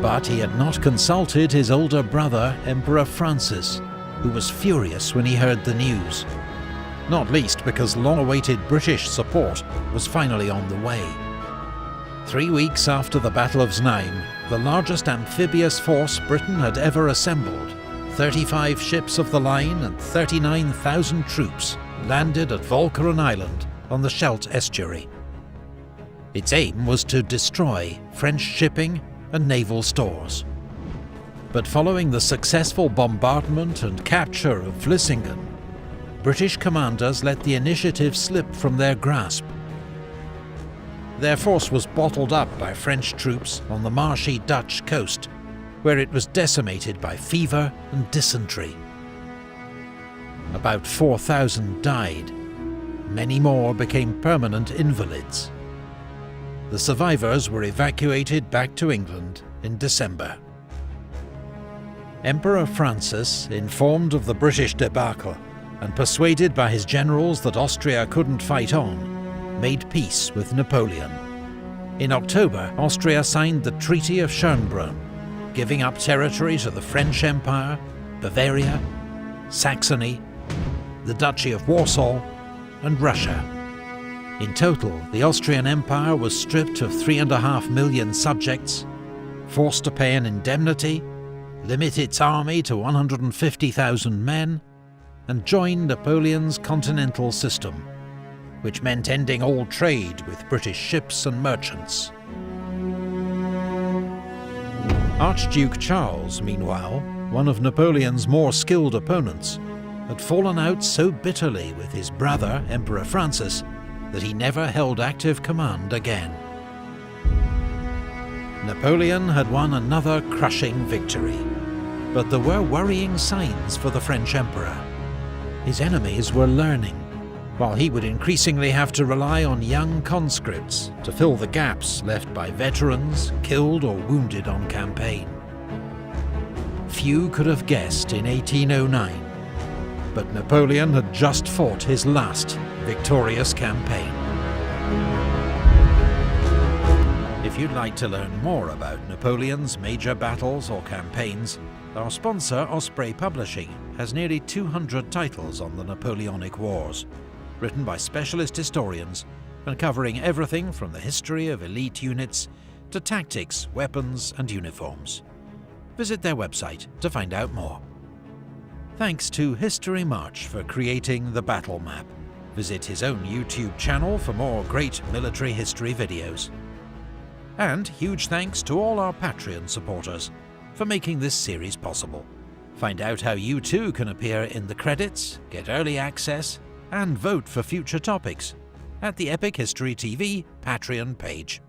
But he had not consulted his older brother, Emperor Francis, who was furious when he heard the news, not least because long-awaited British support was finally on the way. 3 weeks after the Battle of Znaim, the largest amphibious force Britain had ever assembled, 35 ships of the line and 39,000 troops landed at Walcheren Island on the Scheldt estuary. Its aim was to destroy French shipping and naval stores. But following the successful bombardment and capture of Vlissingen, British commanders let the initiative slip from their grasp. Their force was bottled up by French troops on the marshy Dutch coast, where it was decimated by fever and dysentery. About 4,000 died. Many more became permanent invalids. The survivors were evacuated back to England in December. Emperor Francis, informed of the British debacle and persuaded by his generals that Austria couldn't fight on, made peace with Napoleon. In October, Austria signed the Treaty of Schönbrunn, giving up territory to the French Empire, Bavaria, Saxony, the Duchy of Warsaw, and Russia. In total, the Austrian Empire was stripped of 3.5 million subjects, forced to pay an indemnity, limit its army to 150,000 men, and join Napoleon's continental system, which meant ending all trade with British ships and merchants. Archduke Charles, meanwhile, one of Napoleon's more skilled opponents, had fallen out so bitterly with his brother, Emperor Francis, that he never held active command again. Napoleon had won another crushing victory, but there were worrying signs for the French Emperor. His enemies were learning, while he would increasingly have to rely on young conscripts to fill the gaps left by veterans killed or wounded on campaign. Few could have guessed in 1809, but Napoleon had just fought his last victorious campaign. If you'd like to learn more about Napoleon's major battles or campaigns, our sponsor Osprey Publishing has nearly 200 titles on the Napoleonic Wars, written by specialist historians and covering everything from the history of elite units to tactics, weapons and uniforms. Visit their website to find out more. Thanks to History March for creating the battle map. Visit his own YouTube channel for more great military history videos. And huge thanks to all our Patreon supporters for making this series possible. Find out how you too can appear in the credits, get early access, and vote for future topics at the Epic History TV Patreon page.